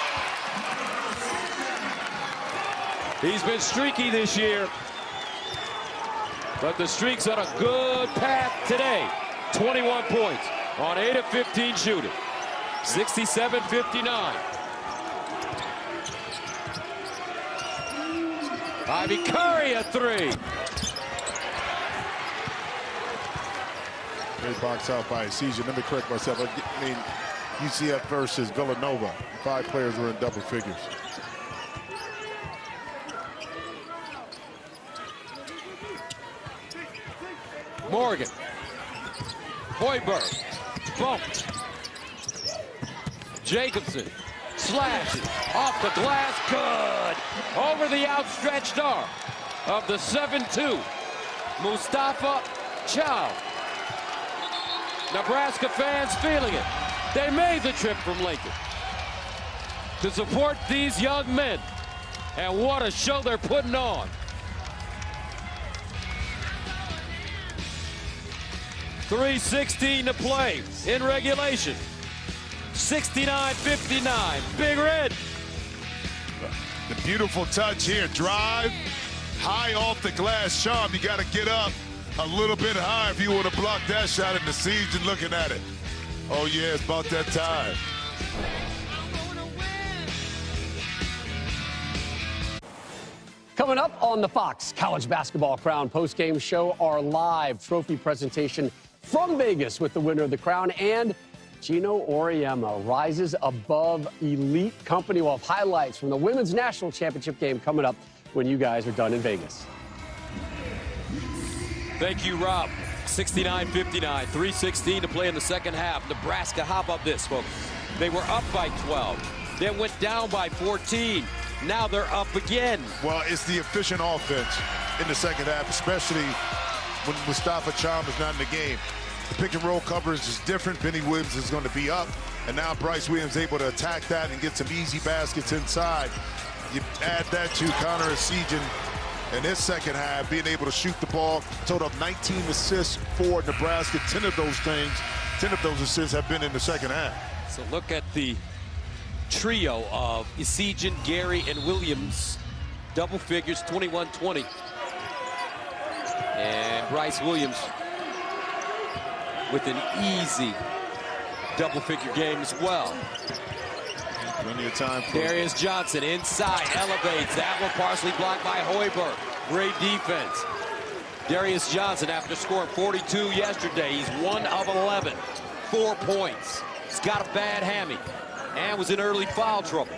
He's been streaky this year, but the streak's on a good path today. 21 points on 8 of 15 shooting. 67-59. Ivy Curry a 3. Great box out by Esijan. Let me correct myself. I mean, UCF versus Villanova. 5 players were in double figures. Morgan. Hoiberg. Bumped. Jacobson. Slashes. Off the glass. Good. Over the outstretched arm of the 7-2. Mustafa Chow. Nebraska fans feeling it. They made the trip from Lincoln to support these young men. And what a show they're putting on. .316 to play in regulation. 69-59. Big Red. The beautiful touch here. Drive, high off the glass. Sean, you got to get up a little bit higher if you want to block that shot. And the Siege looking at it. Oh, yeah, it's about that time. Coming up on the Fox College Basketball Crown postgame show, our live trophy presentation from Vegas with the winner of the crown, and Gino Auriemma rises above elite company. We'll have highlights from the Women's National Championship game coming up when you guys are done in Vegas. Thank you, Rob. 69-59, 3:16 to play in the second half. Nebraska, how about this, folks? They were up by 12, then went down by 14. Now they're up again. Well, it's the efficient offense in the second half, especially when Mustafa Chalmers not in the game. The pick and roll coverage is different. Benny Williams is going to be up, and now Bryce Williams able to attack that and get some easy baskets inside. You add that to Connor Essegian in his second half, being able to shoot the ball. Total of 19 assists for Nebraska. 10 of those assists have been in the second half. So look at the trio of Essegian, Gary, and Williams. Double figures, 21-20. And Bryce Williams with an easy double-figure game as well. Plenty of time for Darius Johnson inside, elevates. That one partially blocked by Hoiberg. Great defense. Darius Johnson, after scoring 42 yesterday, he's 1 of 11. 4 points. He's got a bad hammy and was in early foul trouble.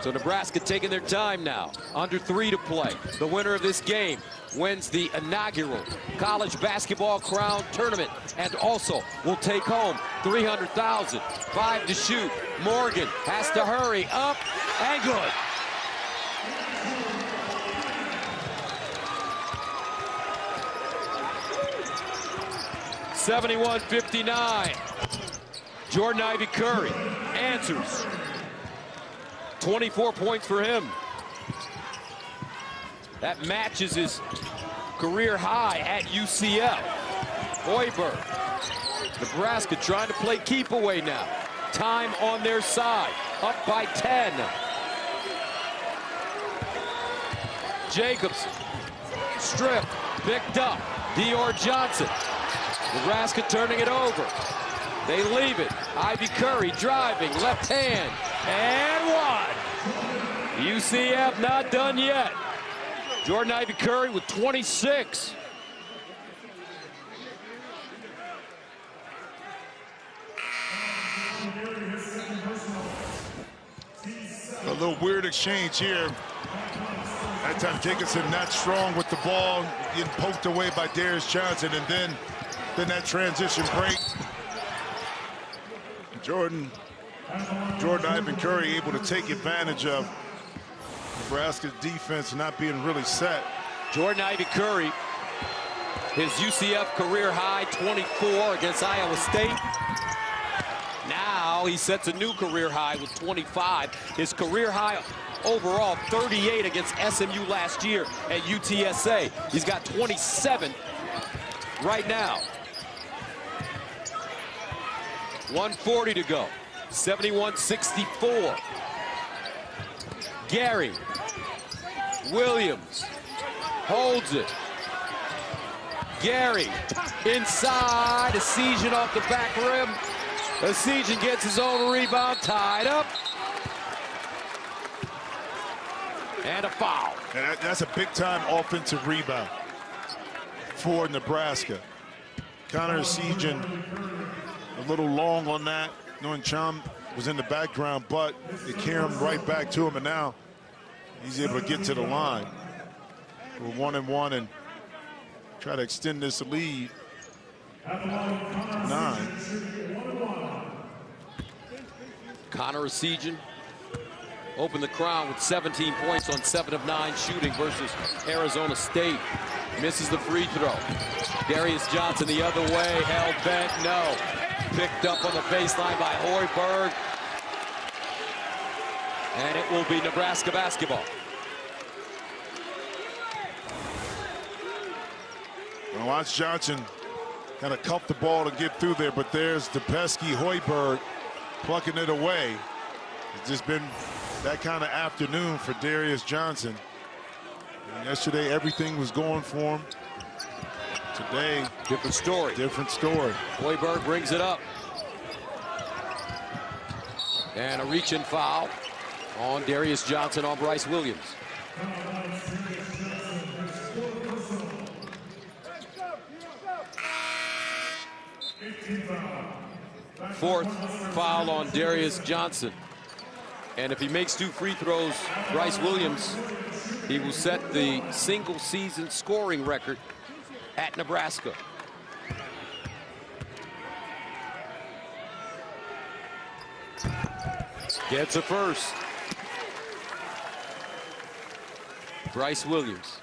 So Nebraska taking their time now. Under 3 to play. The winner of this game wins the inaugural College Basketball Crown Tournament and also will take home $300,000. 5 to shoot. Morgan has to hurry up and good. (71-59). Jordan Ivy Curry answers. 24 points for him. That matches his career high at UCF. Hoiberg. Nebraska trying to play keep away now. Time on their side. Up by 10. Jacobson. Strip. Picked up. Dior Johnson. Nebraska turning it over. They leave it. Ivy Curry driving, left hand, and one. UCF not done yet. Jordan Ivy Curry with 26. A little weird exchange here. That time Jacobson not strong with the ball, getting poked away by Darius Johnson, and then that transition break. Jordan Ivy Curry able to take advantage of Nebraska's defense not being really set. Jordan Ivy Curry, his UCF career high 24 against Iowa State. Now he sets a new career high with 25. His career high overall 38 against SMU last year at UTSA. He's got 27 right now. 1:40 to go. 71-64. Gary Williams holds it. Gary inside. Essegian off the back rim. Essegian gets his own rebound, tied up. And a foul. And that's a big-time offensive rebound for Nebraska. Connor Essegian a little long on that, knowing Chum was in the background, but they carry him right back to him, and now he's able to get to the line. We're 1-1 and try to extend this lead. 9. Connor Essegian opened the crown with 17 points on 7 of 9 shooting versus Arizona State. Misses the free throw. Darius Johnson the other way, held back, no. Picked up on the baseline by Hoiberg. And it will be Nebraska basketball. Well, watch Johnson kind of cuff the ball to get through there, but there's the pesky Hoiberg plucking it away. It's just been that kind of afternoon for Darius Johnson. And yesterday, everything was going for him. Today, different story. Different story. Hoiberg brings it up. And a reach-in foul on Darius Johnson on Bryce Williams. Fourth foul on Darius Johnson. And if he makes 2 free throws, Bryce Williams, he will set the single-season scoring record at Nebraska. Gets a first. Bryce Williams.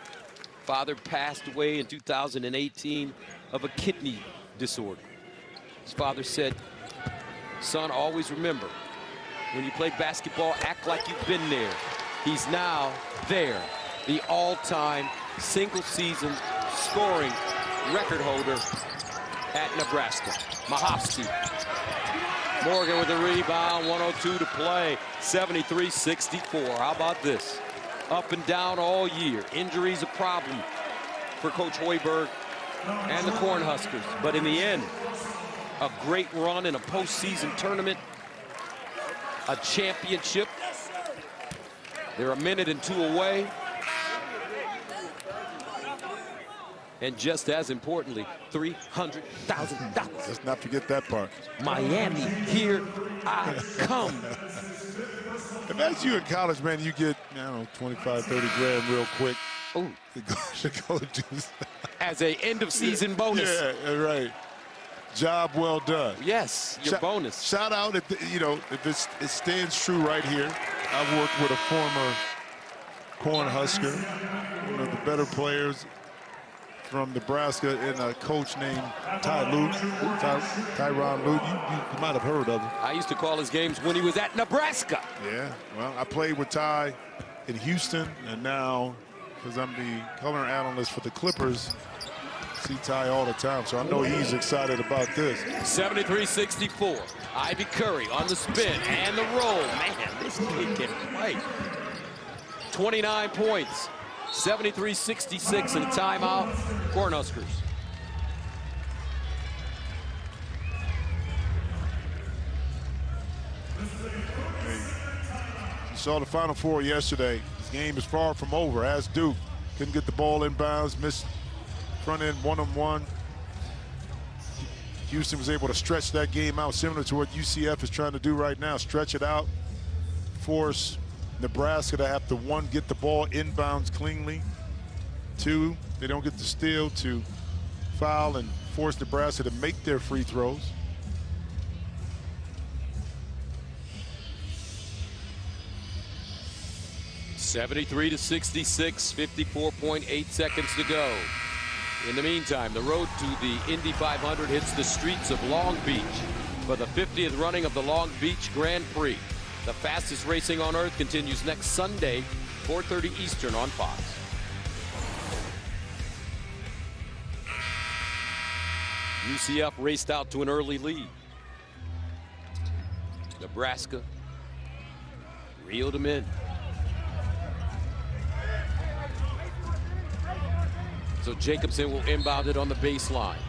Father passed away in 2018 of a kidney disorder. His father said, son, always remember, when you play basketball, act like you've been there. He's now there, the all-time single-season scoring record holder at Nebraska. Mahovsky. Morgan with the rebound, 1:02 to play, 73-64. How about this? Up and down all year. Injuries a problem for Coach Hoiberg and the Cornhuskers. But in the end, a great run in a postseason tournament, a championship. They're a minute and 2 away. And just as importantly, $300,000. Let's not forget that part. Miami, here I come. Imagine you in college, man, you get, I don't know, 25, 30 grand real quick. Oh. To go do as a end of season bonus. Yeah, right. Job well done. Yes, your bonus. Shout out, if it stands true right here. I've worked with a former Cornhusker, one of the better players from Nebraska, and a coach named Tyronn Lute. You might have heard of him. I used to call his games when he was at Nebraska. Yeah, well, I played with Ty in Houston, and now, because I'm the color analyst for the Clippers, see Ty all the time, so I know he's excited about this. 73-64. Ivy Curry on the spin and the roll. Man, this kid can play. 29 points. 73-66 and a timeout. Cornhuskers. You saw the Final Four yesterday. This game is far from over, as Duke couldn't get the ball inbounds, missed front end one-on-one. Houston was able to stretch that game out, similar to what UCF is trying to do right now. Stretch it out, force Nebraska to have to, 1, get the ball inbounds cleanly. 2, they don't get the steal, to foul and force Nebraska to make their free throws. (73-66), 54.8 seconds to go. In the meantime, the road to the Indy 500 hits the streets of Long Beach for the 50th running of the Long Beach Grand Prix. The fastest racing on earth continues next Sunday, 4:30 Eastern on Fox. UCF raced out to an early lead. Nebraska reeled him in. So Jacobson will inbound it on the baseline.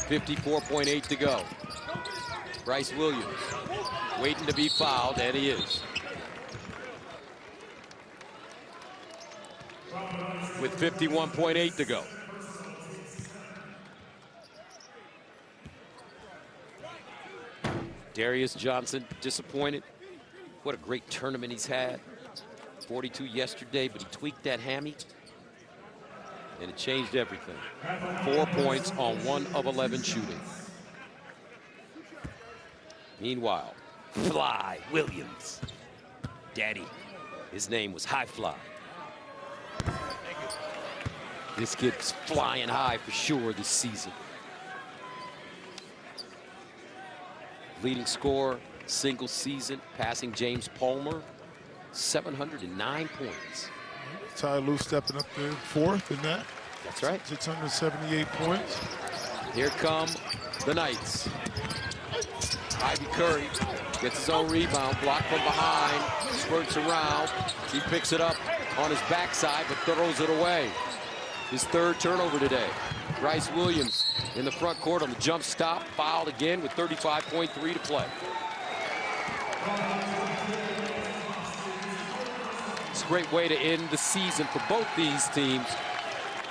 54.8 to go. Bryce Williams waiting to be fouled, and he is. With 51.8 to go. Darius Johnson disappointed. What a great tournament he's had. 42 yesterday, but he tweaked that hammy. And it changed everything. 4 points on 1 of 11 shooting. Meanwhile, Fly Williams. Daddy, his name was High Fly. This kid's flying high for sure this season. Leading scorer, single season, passing James Palmer, 709 points. Ty Lue stepping up there, 4th in that. That's right. 678 points. Here come the Knights. Ivy Curry gets his own rebound, blocked from behind. spurts around. He picks it up on his backside, but throws it away. His third turnover today. Bryce Williams in the front court on the jump stop, fouled again with 35.3 to play. It's a great way to end the season for both these teams,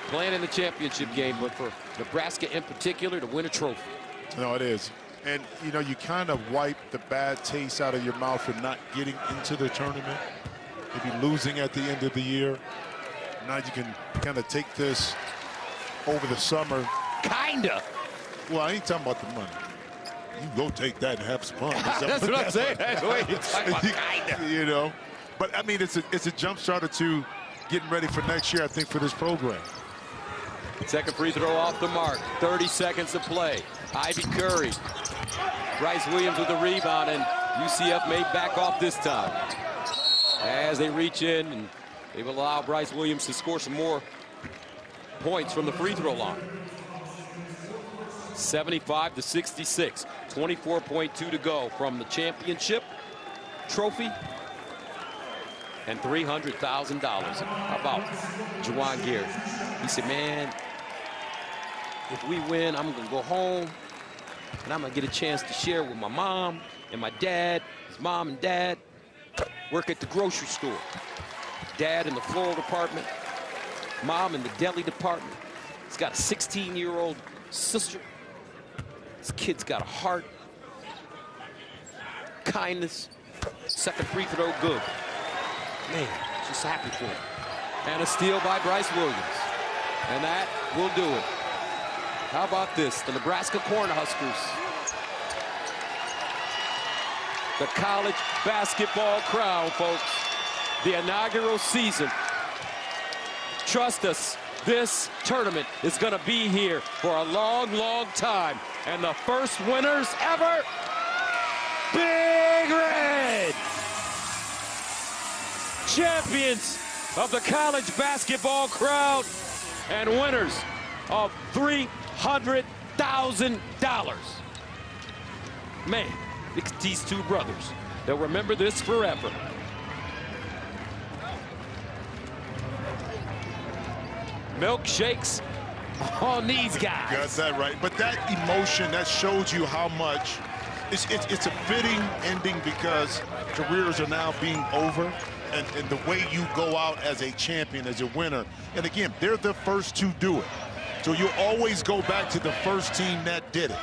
playing in the championship game, but for Nebraska in particular to win a trophy. No, it is. And, you know, you kind of wipe the bad taste out of your mouth for not getting into the tournament, maybe losing at the end of the year. Now you can kind of take this over the summer. Kinda. Well, I ain't talking about the money. You go take that and have some fun. That's what I'm saying. That's what you're talking about, kinda. You know, but I mean, it's a jump starter to getting ready for next year, I think, for this program. Second free throw off the mark. 30 seconds to play. Ivy Curry. Bryce Williams with the rebound, and UCF may back off this time. As they reach in, and they will allow Bryce Williams to score some more points from the free throw line. 75-66. 24.2 to go from the championship trophy and $300,000. How about Juwan Gary? He said, man, if we win, I'm gonna go home and I'm gonna get a chance to share with my mom and my dad. His mom and dad work at the grocery store. Dad in the floral department, mom in the deli department. He's got a 16-year-old sister. This kid's got a heart, kindness. Second free throw, good. Man, just happy for him. And a steal by Bryce Williams. And that will do it. How about this? The Nebraska Cornhuskers. The college basketball crown, folks. The inaugural season. Trust us, this tournament is going to be here for a long, long time. And the first winners ever, Big Red! Champions of the college basketball crown and winners of $300,000. Man, look at these two brothers. They'll remember this forever. Milkshakes on these guys. Got that right. But that emotion, that shows you how much it's a fitting ending because careers are now being over. And the way you go out as a champion, as a winner. And again, they're the first to do it. So you always go back to the first team that did it.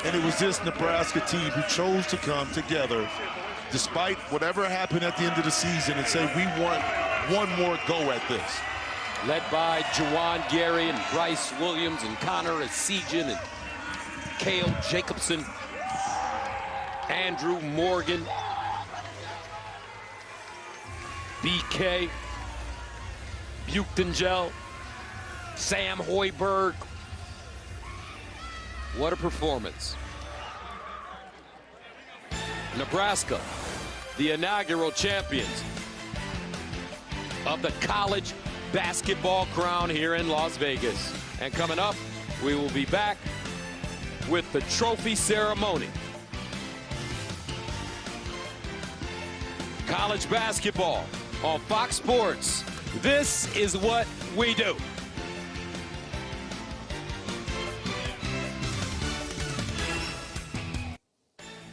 And it was this Nebraska team who chose to come together despite whatever happened at the end of the season and say, we want one more go at this. Led by Juwan Gary and Bryce Williams and Connor Esijan and Cale Jacobson, Andrew Morgan, BK, Buchtengel, Sam Hoiberg. What a performance. Nebraska, the inaugural champions of the college basketball crown here in Las Vegas. And coming up, we will be back with the trophy ceremony. College basketball on Fox Sports. This is what we do.